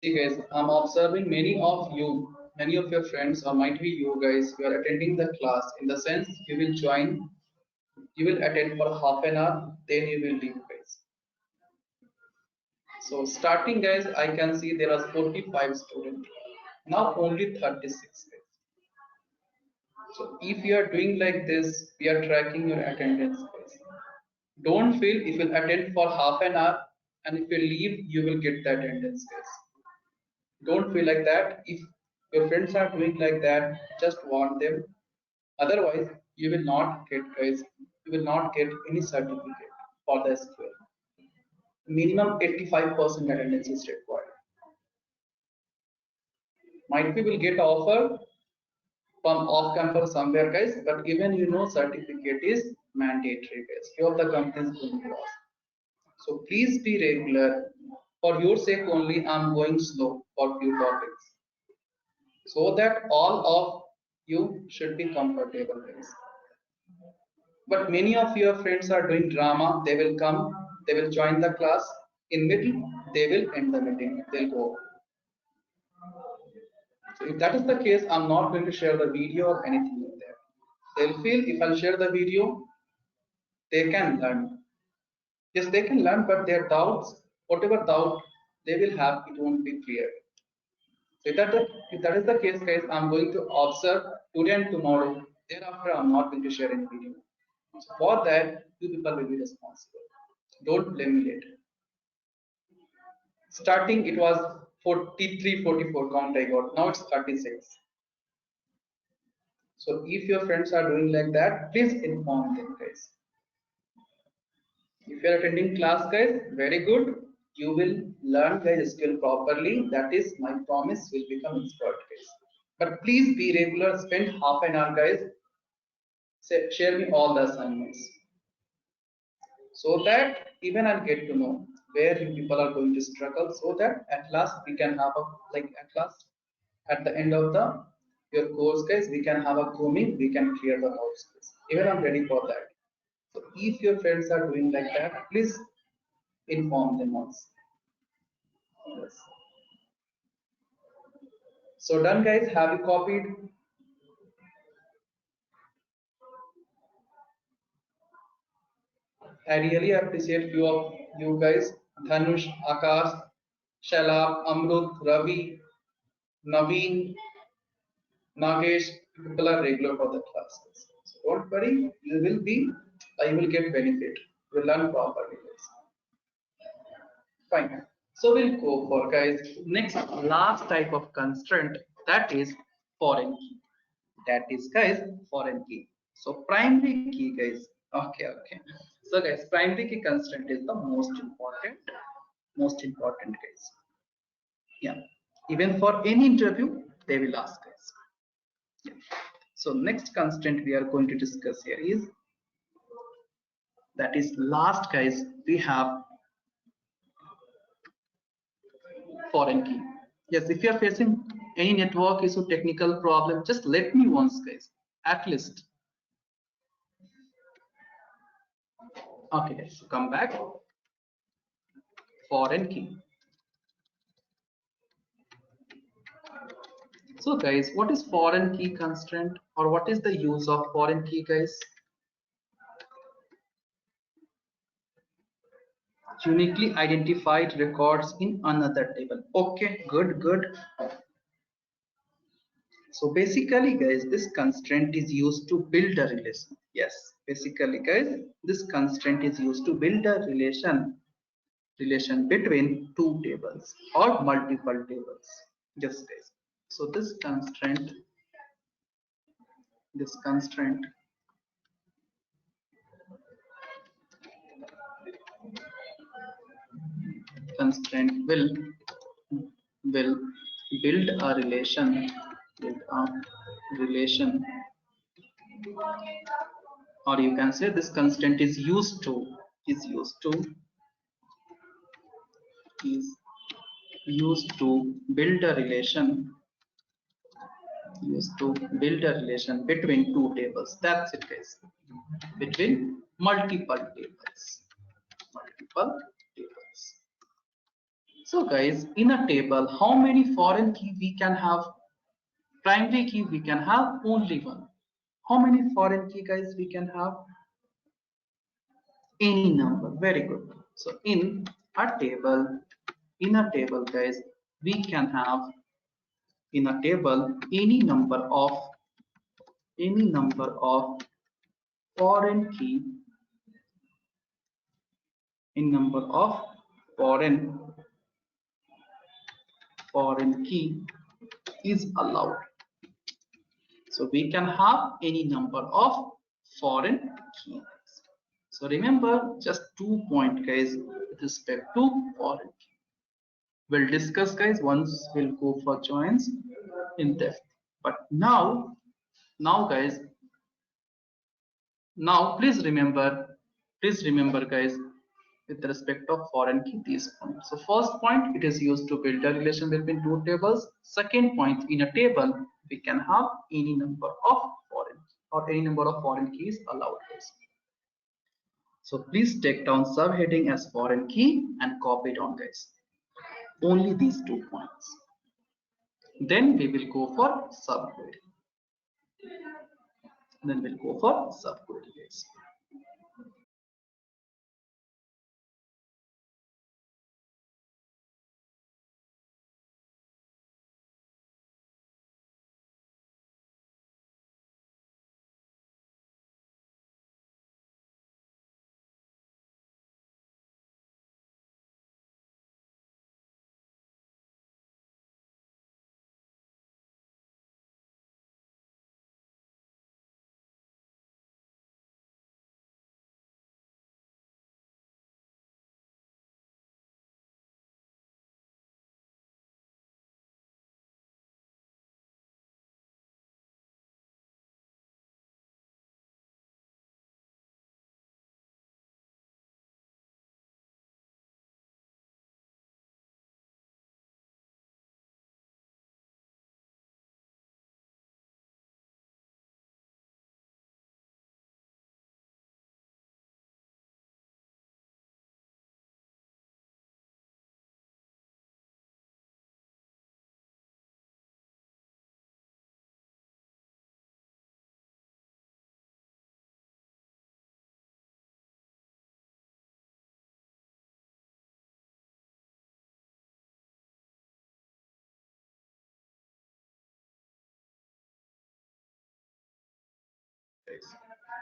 See guys, I'm observing many of your friends or might be you guys, you are attending the class in the sense you will join, you will attend for half an hour, then you will leave guys. So starting guys, I can see there are 45 students. Now only 36 guys. So if you are doing like this, we are tracking your attendance guys. Don't feel if you attend for half an hour and if you leave, you will get the attendance guys. Don't feel like that. If your friends are doing like that, just warn them. Otherwise, you will not get guys. You will not get any certificate for the SQL. Minimum 85% attendance is required. Might be will get offer from off campus somewhere guys, but even you know certificate is mandatory guys. Few of the companies will be lost. So please be regular. For your sake only, I'm going slow for few topics, so that all of you should be comfortable guys. But many of your friends are doing drama. They will come, they will join the class. In middle, they will end the meeting. They'll go. So if that is the case, I'm not going to share the video or anything in there. They'll feel if I'll share the video, they can learn. Yes, they can learn, but their doubts, whatever doubt they will have, it won't be clear. So if that is the case, guys, I'm going to observe today and tomorrow. Thereafter, I'm not going to share any video. So for that, you people will be responsible. Don't blame me later. Starting, it was 43, 44 count I got. Now it's 36. So if your friends are doing like that, please inform them, guys. If you are attending class, guys, very good. You will learn guys skill properly. That is my promise. Will become expert, guys. But please be regular. Spend half an hour, guys. Share me all the assignments, so that even I'll get to know where you people are going to struggle. So that at last we can have a at the end of the your course, guys, we can have a grooming. We can clear the doubts. Even I'm ready for that. So if your friends are doing like that, please inform them once. Yes. So done guys, have you copied? I really appreciate few of you guys. Dhanush, Akash, Shalab, Amrut, Ravi, Naveen, Nagesh, people are regular for the classes. So don't worry, you will get benefit. You will learn properly guys. Fine. So we'll go for guys next last type of constraint, that is foreign key. That is guys foreign key. So primary key guys. Okay. So guys, primary key constraint is the most important guys. Yeah. Even for any interview, they will ask us. Yeah. So next constraint we are going to discuss here is, that is last guys, we have foreign key. Yes, if you are facing any network issue, technical problem, just let me once guys, at least. Okay, so come back. Foreign key. So guys, what is foreign key constraint, or what is the use of foreign key guys? Uniquely identified records in another table. Okay, good. So basically guys, this constraint is used to build a relation. Yes, basically guys, this constraint is used to build a relation between two tables or multiple tables. Yes guys. So this constraint will build a relation, or you can say this constraint is used to build a relation between two tables. That's it guys, between multiple tables. So guys, in a table, how many foreign key we can have? Primary key we can have only one. How many foreign key guys we can have? Any number. Very good. So in a table guys, we can have in a table any number of foreign key, in number of foreign key is allowed. So we can have any number of foreign keys. So remember just 2 points guys with respect to foreign key. We'll discuss guys once we'll go for joins in depth. But now guys, now please remember guys with respect of foreign key these points. So first point, it is used to build a relation between two tables. Second point, in a table we can have any number of foreign or any number of foreign keys allowed guys. So please take down subheading as foreign key and copy it on guys. Only these 2 points. Then we will go for subquery. Then we'll go for subquery guys.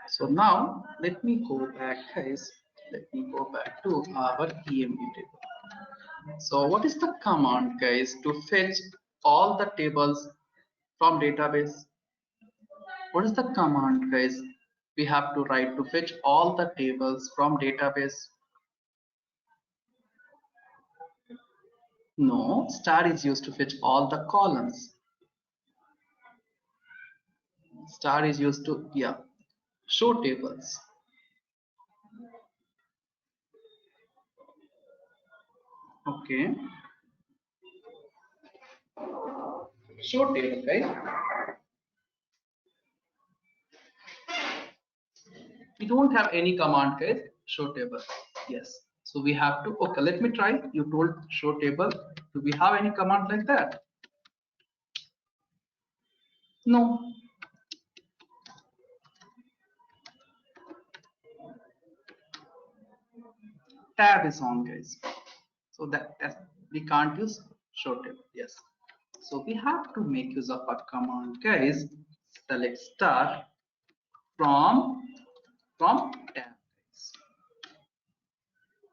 So now let me go back guys. Let me go back to our EMP table. So what is the command guys to fetch all the tables from database? What is the command guys we have to write to fetch all the tables from database? No, star is used to fetch all the columns. Star is used to, yeah, show tables. Okay, show table right? We don't have any command guys, show table. Yes, so we have to, okay, let me try. You told show table. Do we have any command like that? No. Tab is on guys, so that we can't use show table. Yes, so we have to make use of a command guys. Select star from tab guys.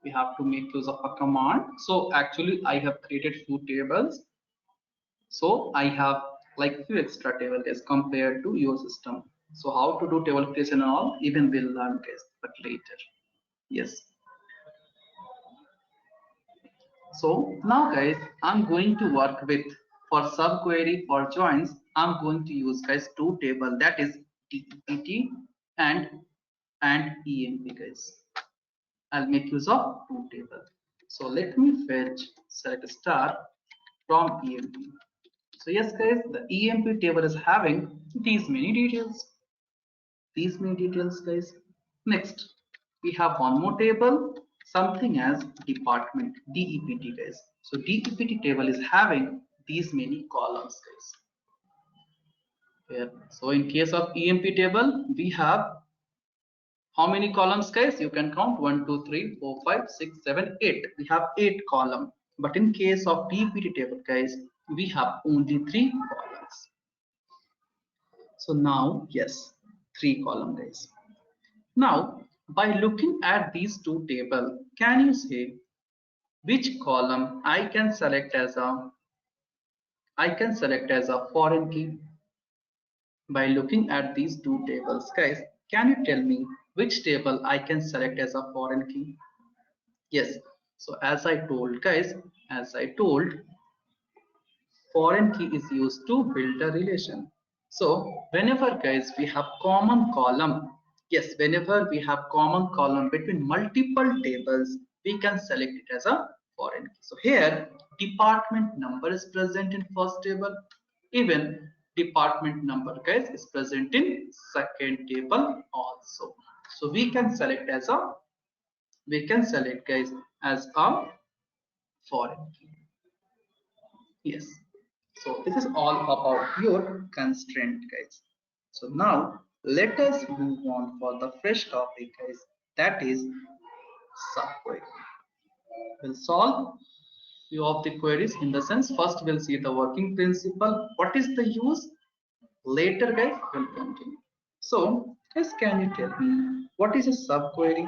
We have to make use of a command. So actually I have created few tables, so I have like few extra tables as compared to your system. So how to do table creation and all, even we'll learn guys, but later. Yes. So now guys, I'm going to work with, for subquery or joins, I'm going to use guys two table, that is DEPT and EMP guys. I'll make use of two table. So let me fetch select star from EMP. So yes guys, the EMP table is having these many details. These many details guys. Next, we have one more table, something as department, DEPT guys. So DEPT table is having these many columns guys. Here. So in case of EMP table, we have how many columns guys? You can count 1, 2, 3, 4, 5, 6, 7, 8. We have 8 columns. But in case of DEPT table guys, we have only 3 columns. So now, yes, 3 column guys. Now, by looking at these two tables, can you say which column I can select as a foreign key? By looking at these two tables, guys, can you tell me which table I can select as a foreign key? Yes. So as I told guys, foreign key is used to build a relation. So whenever guys we have common column, yes, whenever we have common column between multiple tables, we can select it as a foreign key. So here department number is present in first table, even department number guys is present in second table also. So we can select guys as a foreign key. Yes. So this is all about your constraint guys. So now let us move on for the fresh topic guys, that is subquery. We'll solve few of the queries. In the sense, first we'll see the working principle, what is the use, later guys we'll continue. So guys, can you tell me what is a subquery,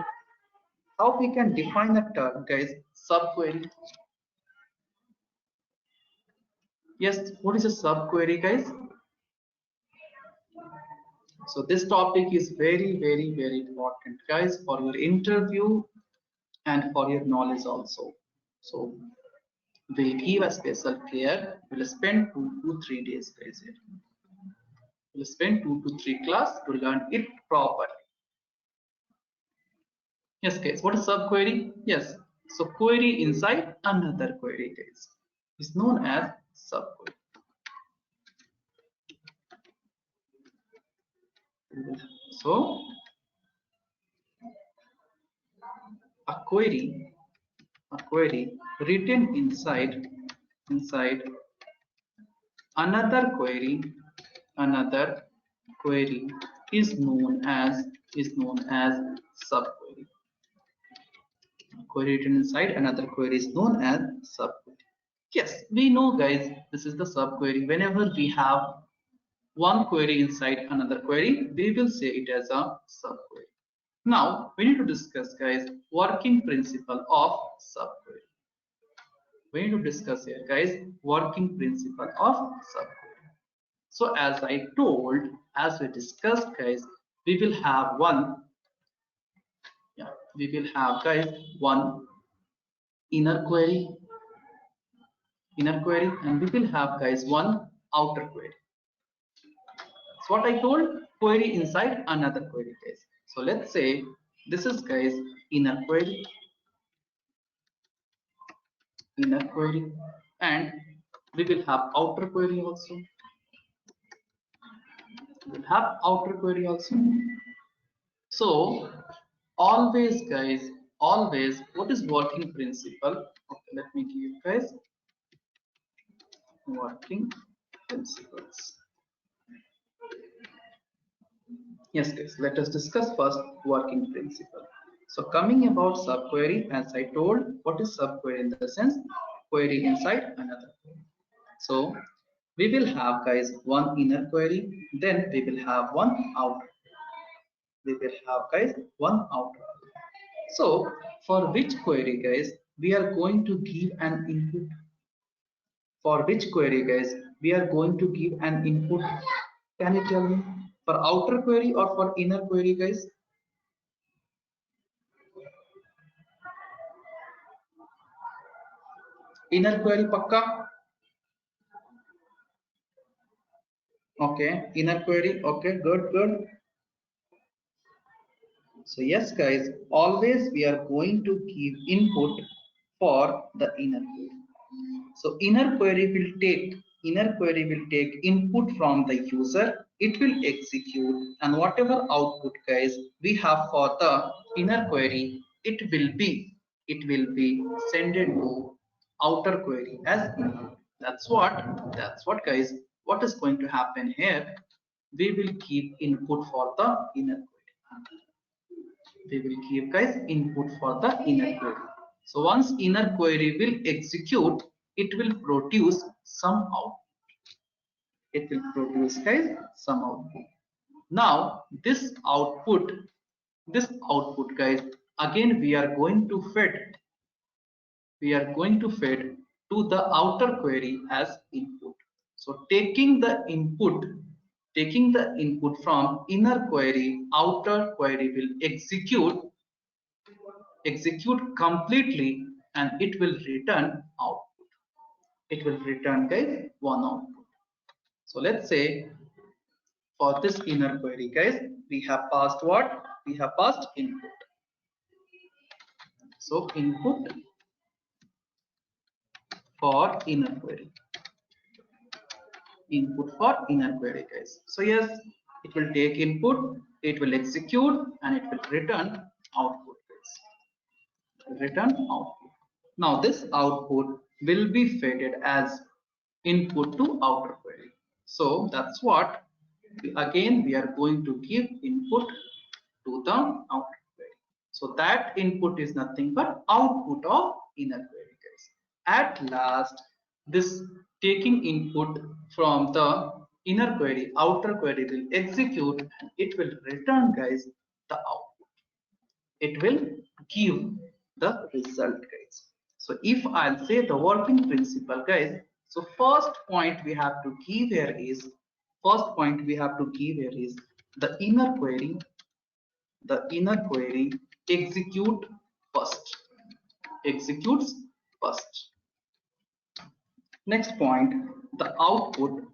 how we can define the term guys, subquery? Yes, what is a subquery guys? So this topic is very important guys for your interview and for your knowledge also. So we give a special care. We'll spend 2 to 3 days guys here. We'll spend 2 to 3 class to learn it properly. Yes guys, what is subquery? Yes, so query inside another query guys is known as subquery. So a query written inside another query is known as subquery. Query written inside another query is known as subquery. Yes, we know guys, this is the subquery. Whenever we have one query inside another query, we will say it as a subquery. Now we need to discuss guys working principle of subquery. We need to discuss here guys working principle of subquery. So as I told, as we discussed guys, we will have one one inner query, and we will have guys one outer query. So what I told, query inside another query guys. So let's say this is guys inner query, and we will have outer query also. So always guys, what is working principle? Okay, let me give you guys working principles. Yes guys, let us discuss first working principle. So coming about subquery, as I told, what is subquery in the sense? Query inside another query. So we will have guys one inner query, then we will have one outer. So for which query guys we are going to give an input? For which query guys we are going to give an input? Can you tell me? For outer query or for inner query guys? Inner query pakka? Okay, inner query. Okay, good. So yes guys, always we are going to give input for the inner query. So inner query will take input from the user, it will execute, and whatever output guys we have for the inner query, it will be it will be sent to outer query as input. That's what guys, what is going to happen here? We will keep input for the inner query. We will keep guys input for the inner query. So once inner query will execute, it will produce some output. It will produce guys some output. Now this output guys, again we are going to feed to the outer query as input. So taking the input from inner query, outer query will execute completely, and it will return output. It will return guys one output. So let's say for this inner query guys, we have passed what? We have passed input. So input for inner query. Input for inner query guys. So yes, it will take input, it will execute, and it will return output guys. Return output. Now this output will be fed as input to outer query. So that's what again we are going to give input to the outer query. So that input is nothing but output of inner query guys. At last, this taking input from the inner query, outer query will execute, and it will return guys the output. It will give the result guys. So if I'll say the working principle guys, so first point we have to give here is the inner query executes first. Next point, the output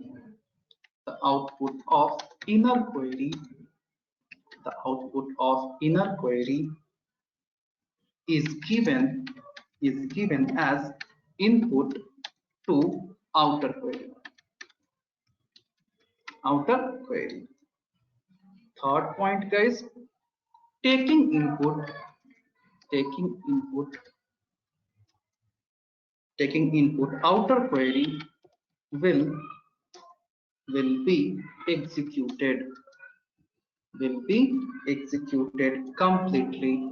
of inner query is given as input to outer query. Third point guys, taking input outer query will be executed completely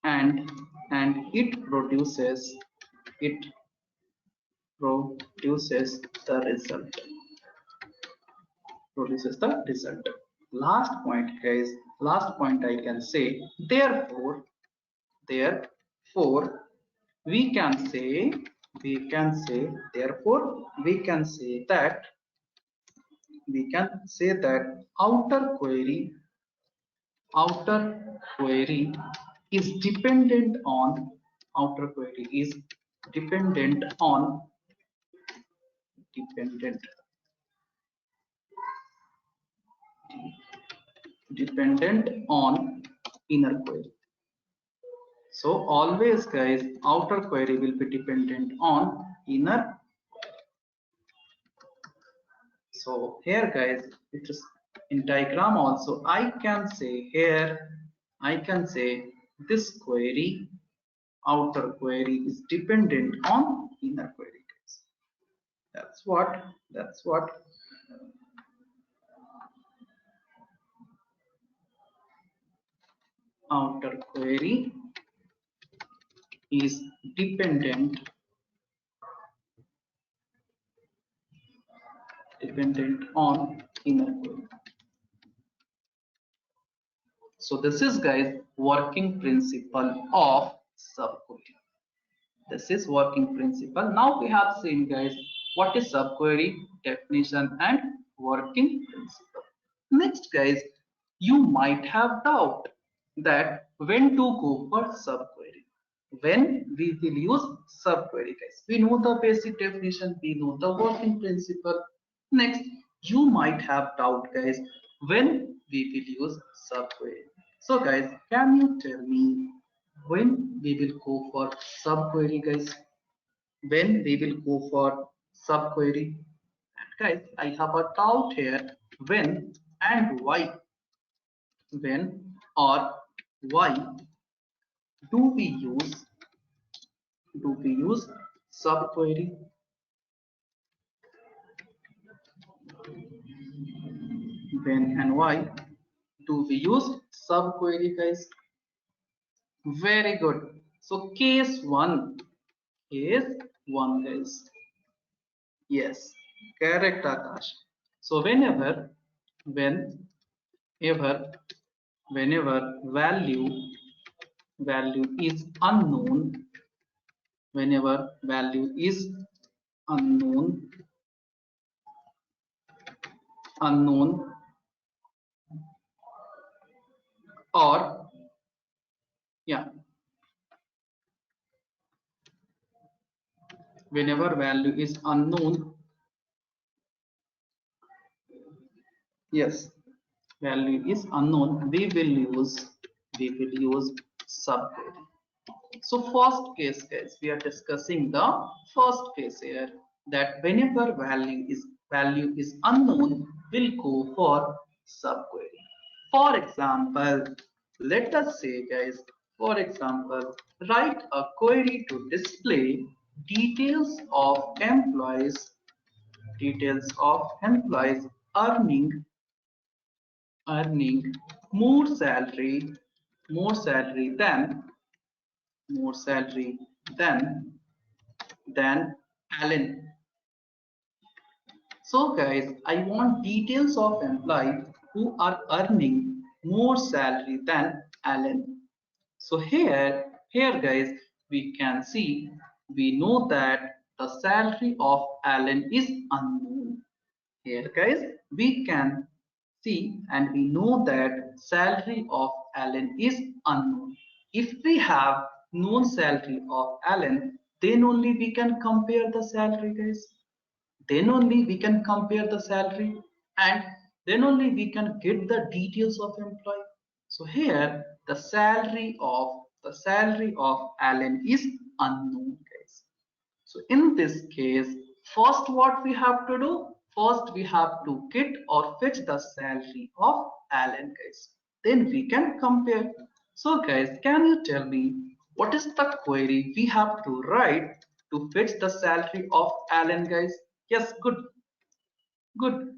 and it produces the result. Last point guys, last point I can say, therefore we can say therefore we can say that outer query is dependent on inner query. So always guys, outer query will be dependent on inner. So here guys, it is in diagram also, I can say this query, outer query is dependent on inner query guys. That's what outer query is dependent on inner query. So this is guys working principle of subquery. This is working principle. Now we have seen guys what is subquery, definition, and working principle. Next guys, you might have doubt that when to go for subquery. When we will use subquery guys. We know the basic definition, we know the working principle. Next, you might have doubt guys when we will use subquery. So guys, can you tell me when we will go for subquery guys? When we will go for subquery? And guys, I have a doubt here, when and why. when or why do we use subquery? When and why do we use subquery, guys? Very good. So case one, guys. Yes, correct, Akash. So whenever, whenever value is unknown, whenever value is unknown, unknown, or yeah, whenever value is unknown, yes, value is unknown, we will use subquery. So first case, guys, we are discussing the first case here, that whenever value is unknown, we'll go for subquery. For example, let us say, guys, for example, write a query to display details of employees, earning earning more salary, more salary more salary than Alan. So guys, I want details of employees who are earning more salary than Alan. So here guys, we can see, we know that the salary of Alan is unknown. Here guys, we can see and we know that salary of Alan is unknown. If we have known salary of Alan, then only we can compare the salary, guys. Then only we can compare the salary, and then only we can get the details of employee. So here the salary of Alan is unknown, guys. So in this case, first what we have to do? First we have to get or fetch the salary of Alan, guys. Then we can compare. So guys, can you tell me what is the query we have to write to fetch the salary of Alan, guys? Yes, good,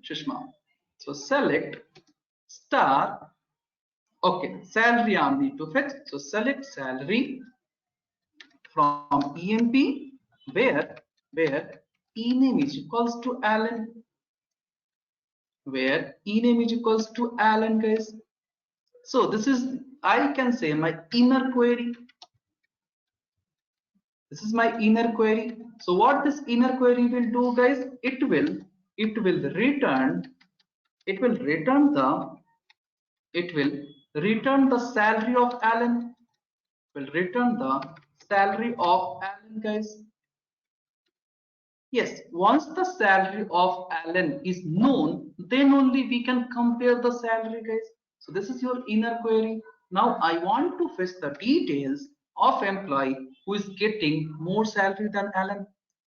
Shishma. So select star. Okay, salary I need to fetch. So select salary from EMP where ename is equals to Alan, where ename is equals to Alan, guys. So this is, I can say, my inner query. This is my inner query. So what this inner query will do, guys? It will return it will return the it will return the salary of Alan. Will return the salary of Alan, guys. Yes, once the salary of Alan is known, then only we can compare the salary, guys. So this is your inner query. Now I want to fetch the details of employee who is getting more salary than Alan.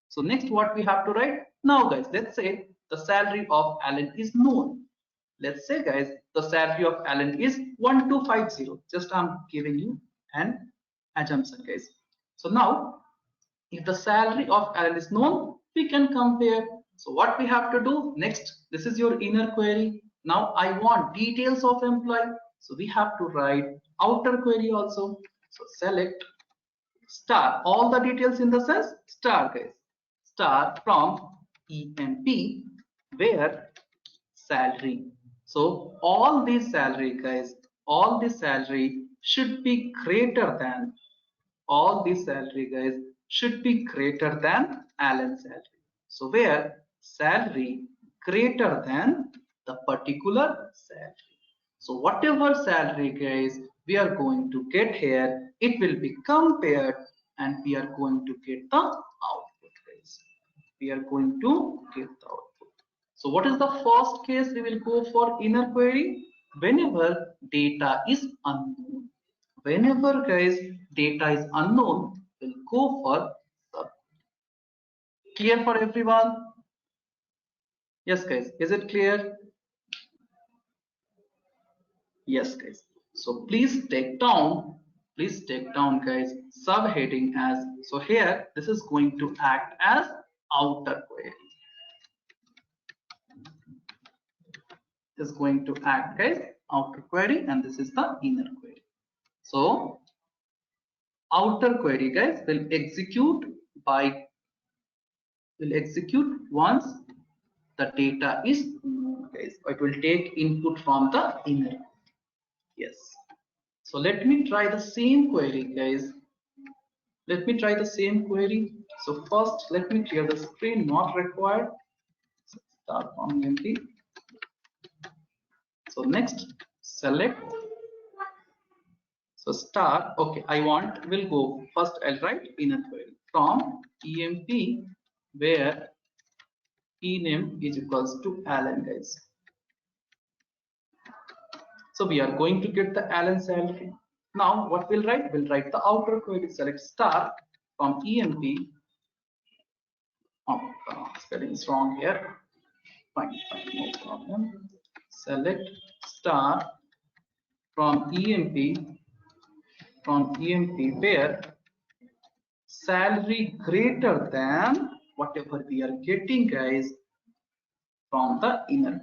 So next what we have to write? Now guys, let's say the salary of Alan is known. Let's say guys, the salary of Alan is 1250. Just I'm giving you an assumption, guys. So now if the salary of Alan is known, we can compare. So what we have to do next? This is your inner query. Now I want details of employee. So we have to write outer query also. So select star, all the details in the sense star, guys. Star from EMP where salary. So all these salary, guys, all the salary should be greater than, all the salary, guys, should be greater than Alan's salary. So where salary greater than the particular salary. So whatever salary, guys, we are going to get here, it will be compared and we are going to get the output, guys. We are going to get the output. So what is the first case? We will go for inner query whenever data is unknown. Whenever guys data is unknown, we'll go for sub. Clear for everyone? Yes guys, is it clear? Yes, guys. So please take down, guys, subheading as, so here this is going to act as outer query. Is going to act as outer query, and this is the inner query. So outer query, guys, will execute once the data is known, guys. It will take input from the inner. Yes. So let me try the same query, guys. Let me try the same query. So first, let me clear the screen, not required. So start from empty. So next, select. So start. Okay, we'll go first. I'll write inner query from emp where ename is equals to Alan, guys. So we are going to get the Alan salary. Now what we'll write? We'll write the outer query. Select star from emp. Oh, spelling is wrong here. Fine, no problem. Select star from emp where salary greater than whatever we are getting, guys, from the inner.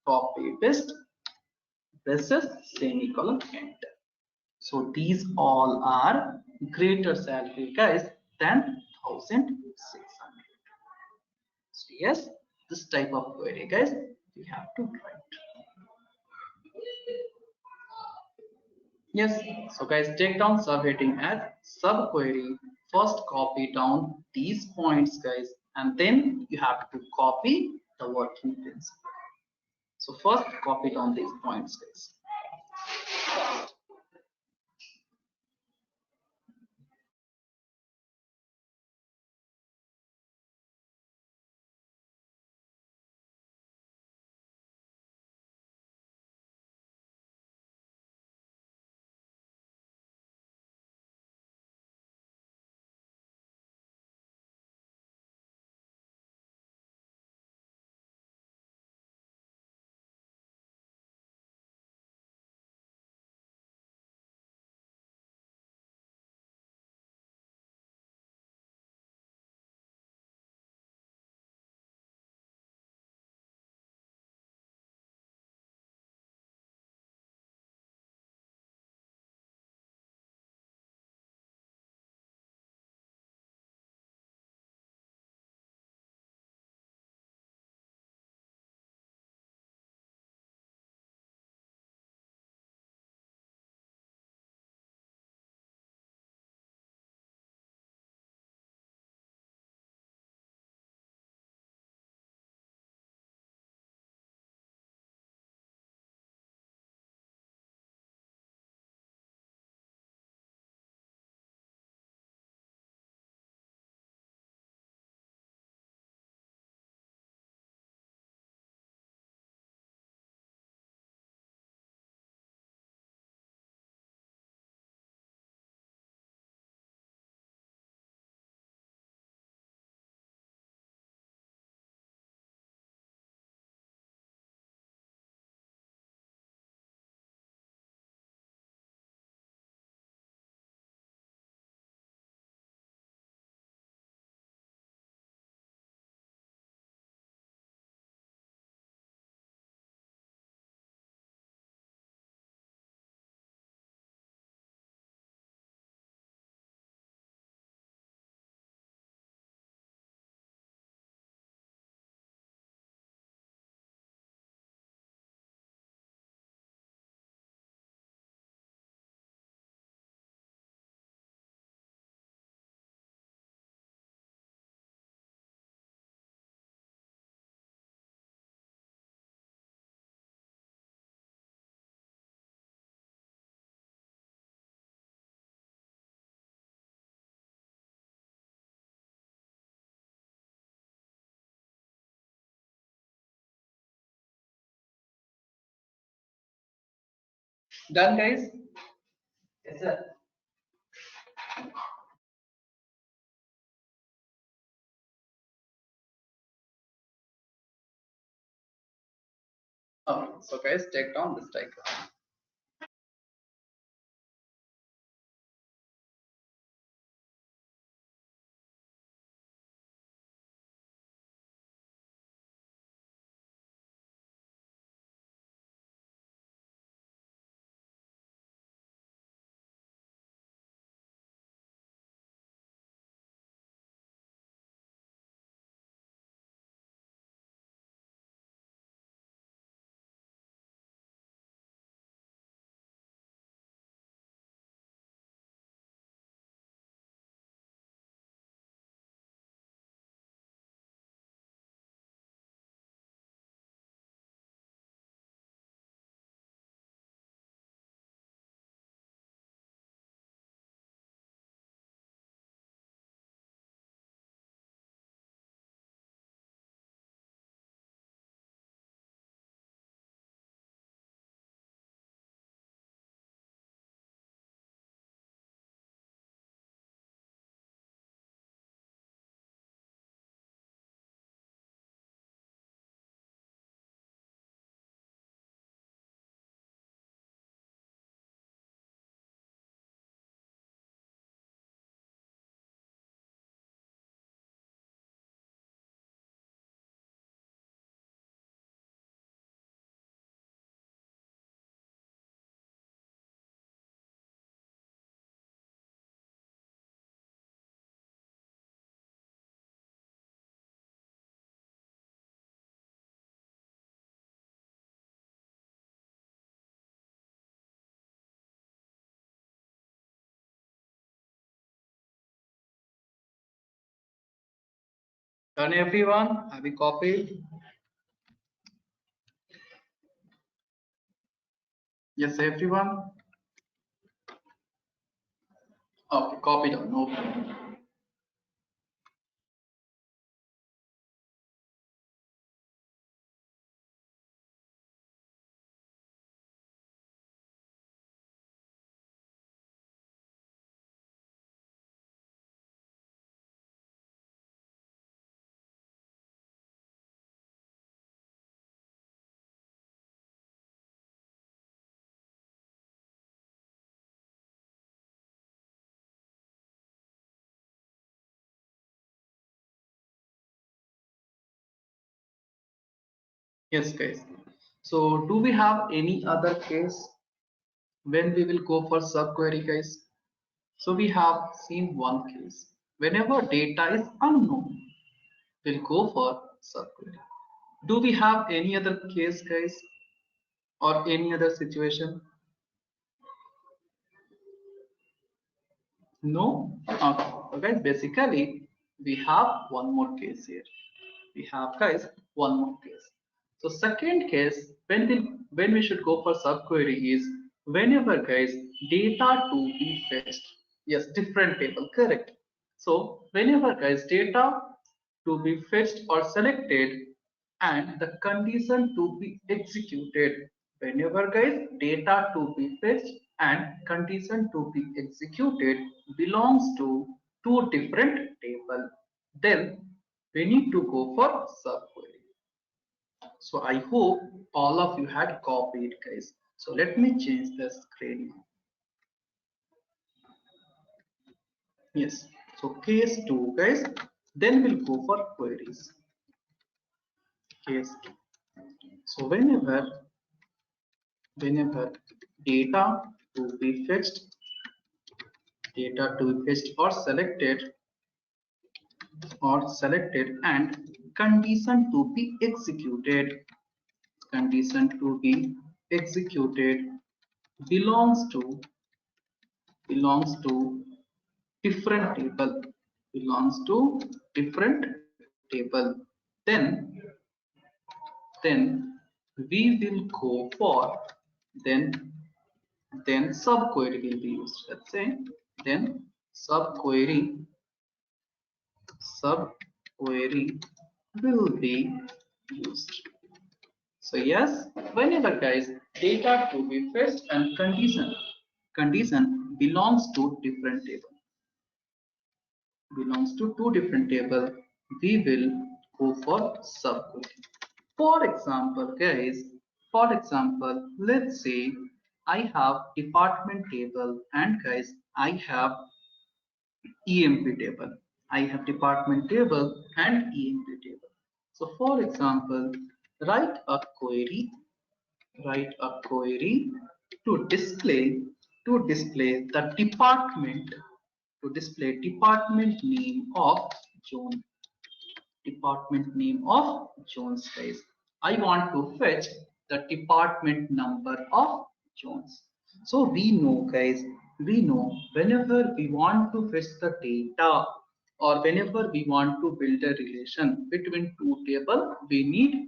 Copy paste, braces, semicolon, enter. So these all are greater salary, guys, than 1,600. So yes, this type of query, guys, we have to write. Yes, so guys, take down subheading as subquery. First copy down these points, guys, and then you have to copy the working principle. So first copy down these points, guys. Done, guys? Yes, sir. So guys, take down this diagram. Done everyone? Have you copied? Yes, everyone. Okay, copy down. No problem. Yes, guys. So, do we have any other case when we will go for subquery, guys? So, we have seen one case. Whenever data is unknown, we'll go for subquery. Do we have any other case, guys, or any other situation? No? Okay. So guys, basically, we have one more case here. We have, guys, one more case. So second case, when we should go for subquery is whenever, guys, data to be fetched. Yes, different table, correct. So whenever, guys, data to be fetched or selected and the condition to be executed, whenever, guys, data to be fetched and condition to be executed belongs to two different table, then we need to go for subquery. So I hope all of you had copied, guys. So let me change the screen. Yes, so case 2, guys, then we'll go for queries. Case 2. So whenever data to be fetched, or selected and condition to be executed belongs to different table, then we will go for then then subquery will be used. Let's say then subquery will be used. So yes, whenever, guys, data to be fetched and condition belongs to two different table, we will go for subquery. For example, guys, For example, let's say I have department table and guys, I have EMP table. I have department table and EMP table. So for example, write a query, write a query to display the department name of June. Department name of Jones, guys. I want to fetch the department number of Jones. So we know, guys, we know whenever we want to fetch the data or whenever we want to build a relation between two tables, we need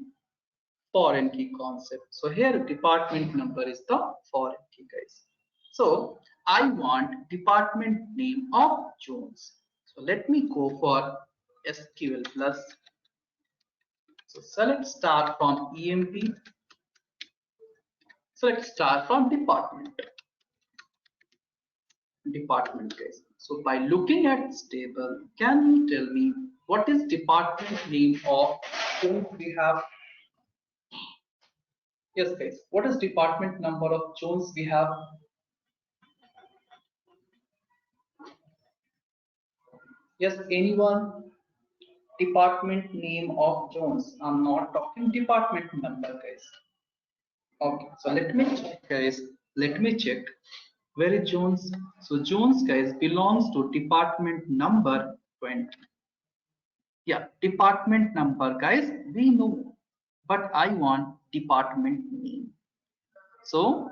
foreign key concept. So here department number is the foreign key, guys. So I want department name of Jones. So let me go for SQL plus. So select star from EMP, select star from department guys. So by looking at this table, can you tell me what is department name of Jones we have? Yes guys, what is department number of Jones we have? Yes, anyone? Department name of Jones. I'm not talking department number guys. Okay, so let me check, guys. Let me check. Where is Jones? So Jones, guys, belongs to department number 20. Yeah, department number, guys, we know, but I want department name. So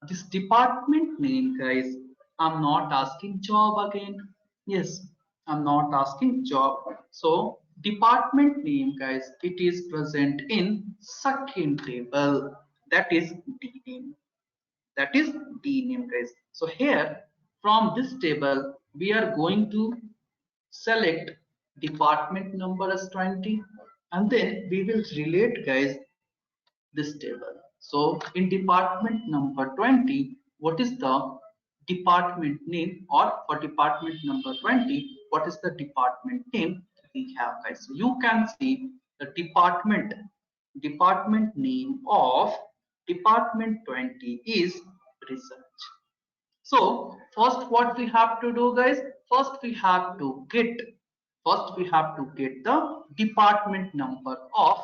this department name, guys, I'm not asking job again. Yes, I'm not asking job. So department name, guys, it is present in second table. That is D name. That is D name, guys. So here from this table, we are going to select department number as 20 and then we will relate guys this table. So in department number 20, what is the department name, or for department number 20, what is the department name we have guys? So you can see the department name of department 20 is research. So first what we have to do guys, first we have to get the department number of,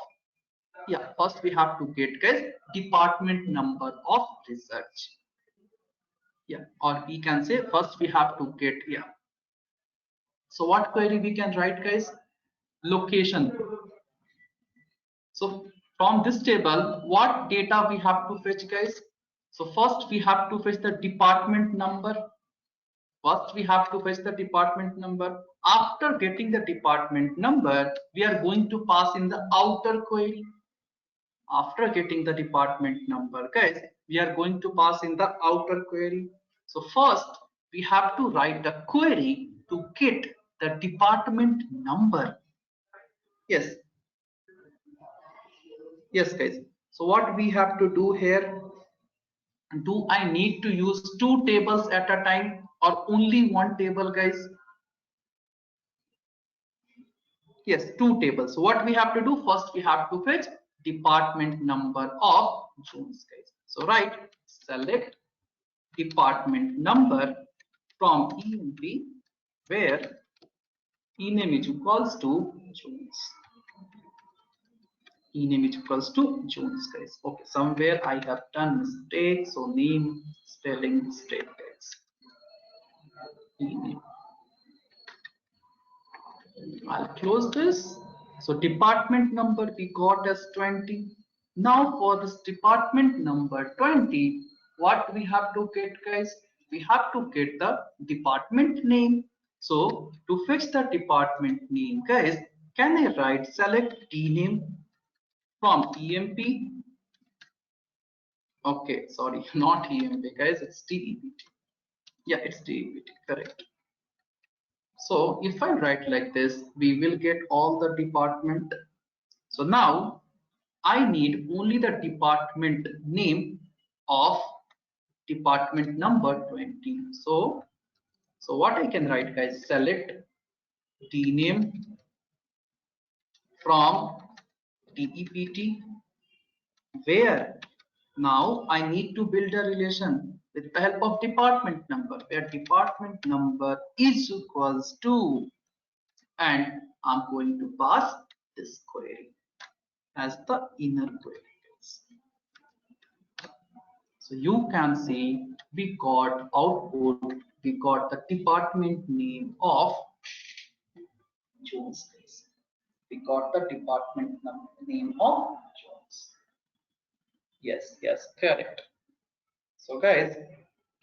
yeah, first we have to get guys department number of research. Yeah, or we can say first we have to get, yeah. So what query we can write guys? Location. So from this table, what data we have to fetch guys? So first we have to fetch the department number. First, we have to fetch the department number. After getting the department number, we are going to pass in the outer query. After getting the department number, guys, we are going to pass in the outer query. So first, we have to write the query to get the department number. Yes, yes, guys. So what we have to do here? Do I need to use two tables at a time or only one table, guys? Yes, two tables. So what we have to do? First, we have to fetch department number of Jones, guys. So select department number from EMP where ename is equals to Jones. Ename is equals to Jones, guys. Okay, somewhere I have done mistake. So name spelling mistake, guys. Ename. I'll close this. So department number we got as 20. Now for this department number 20, what we have to get guys? We have to get the department name. So to fix the department name guys, can I write select D name from EMP? Okay, sorry, not EMP guys, it's DEPT. Yeah, it's DEPT, correct. So if I write like this, we will get all the department. So now I need only the department name of department number 20. So what I can write guys, select D name from DEPT where now I need to build a relation with the help of department number, where department number is equals to, and I'm going to pass this query as the inner query. So you can see we got output, we got the department name of Jones. We got the department name of Jones. Yes, yes, correct. So guys,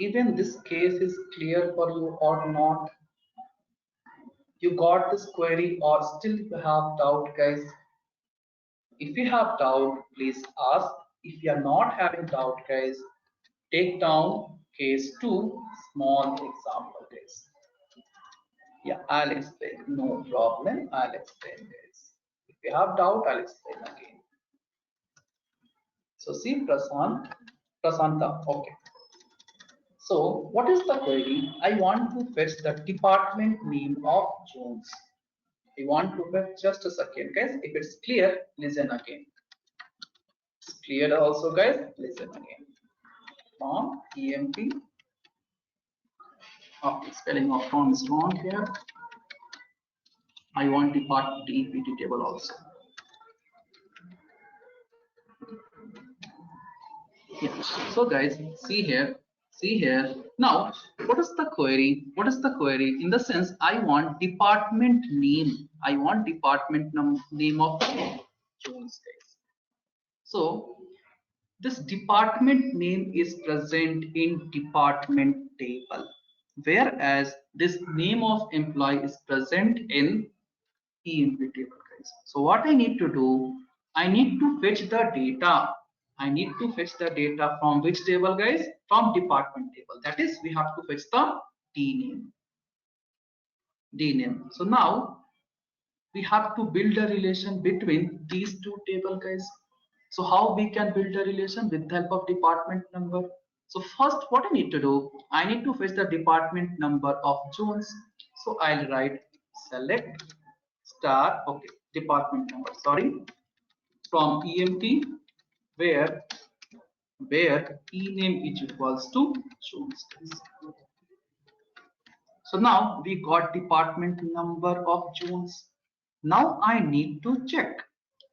even this case is clear for you or not? You got this query or still you have doubt, guys? If you have doubt, please ask. If you are not having doubt, guys, take down case 2, small example, guys. Yeah, I'll explain. No problem. I'll explain, guys. If you have doubt, I'll explain again. So see Prasanta. Okay. So what is the query? I want to fetch the department name of Jones. I want to fetch, just a second, guys. If it's clear, listen again. It's clear also, guys. Listen again. From EMP. Oh, spelling of from is wrong here. I want the part DEPT table also. Yeah. So guys, see here. Now, what is the query? What is the query? In the sense, I want department name. I want department name of Jones, guys. So this department name is present in department table, whereas this name of employee is present in EMP table, guys. So what I need to do, I need to fetch the data. I need to fetch the data from which table, guys? From department table. That is, we have to fetch the D name. D name. So now we have to build a relation between these two tables, guys. So how we can build a relation with the help of department number? So first, what I need to do, I need to fetch the department number of Jones. So I'll write select star, okay, department number, sorry, from EMT where e name is equals to Jones. So now we got department number of Jones. Now I need to check.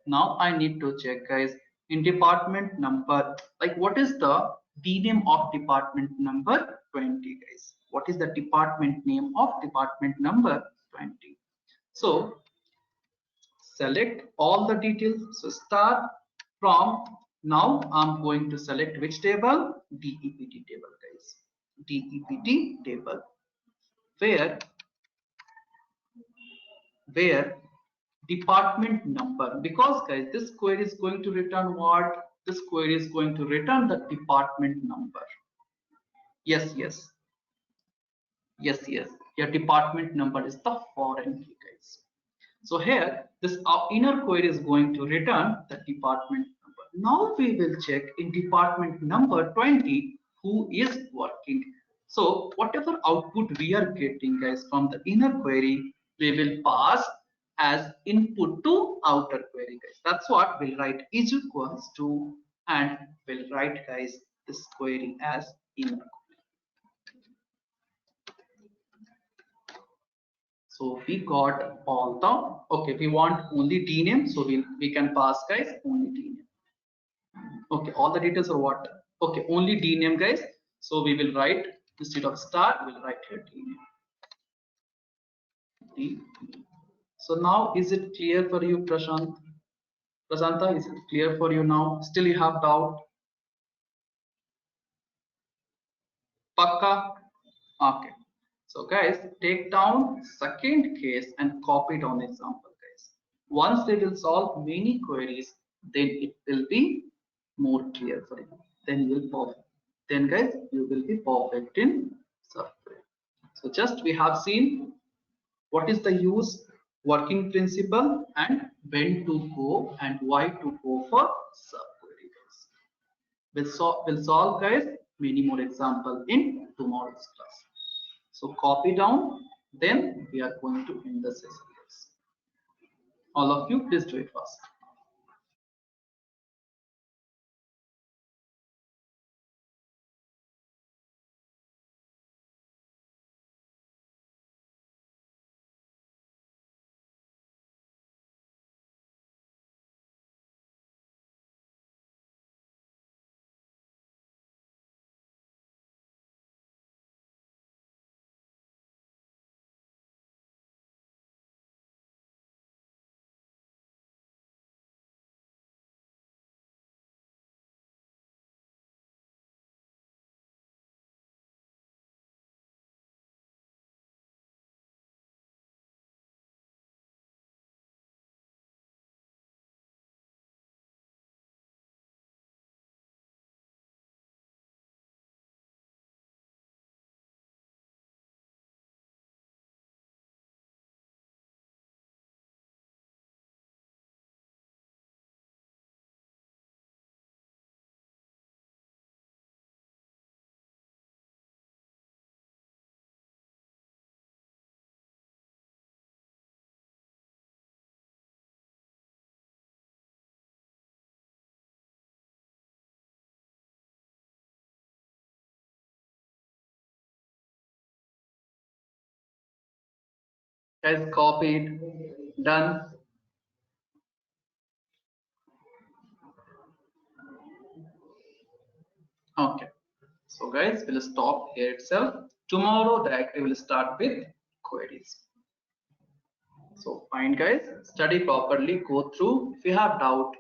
Now I need to check, guys, in department number, like what is the D name of department number 20, guys? What is the department name of department number 20? So select all the details. So start from, now I'm going to select which table? DEPT table, guys. DEPT table where department number, because guys this query is going to return what? This query is going to return the department number. Yes, your department number is the foreign key, guys. So here this inner query is going to return the department number. Now we will check in department number 20 who is working. So whatever output we are getting, guys, from the inner query, we will pass as input to outer query, guys. That's what we'll write is equals to, and we'll write, guys, this query as inner. So we got all the, okay, we want only D name, so we can pass, guys, only D name. Okay, all the details are what? Okay, only D name, guys. So we will write, instead of star, we'll write here D name. D. So now is it clear for you, Prashant? Prasanta, is it clear for you now? Still you have doubt? Pakka? Okay. So guys, take down second case and copy down example, guys. Once they will solve many queries, then it will be more clear for you. Then you will perfect. Then guys, you will be perfect in software. So just we have seen what is the use, working principle, and when to go and why to go for subqueries. We'll solve, guys, many more example in tomorrow's class. So copy down, then we are going to end the session. All of you, please do it fast. Guys, copied, done. Okay. So guys, we'll stop here itself. Tomorrow directly we'll start with queries. So fine guys, study properly, go through. If you have doubt,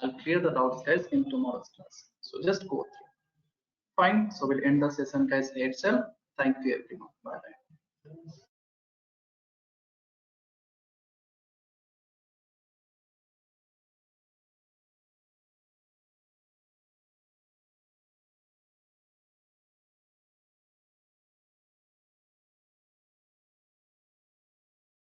I'll clear the doubts guys in tomorrow's class. So just go through. Fine. So we'll end the session guys here itself. Thank you everyone. Bye bye.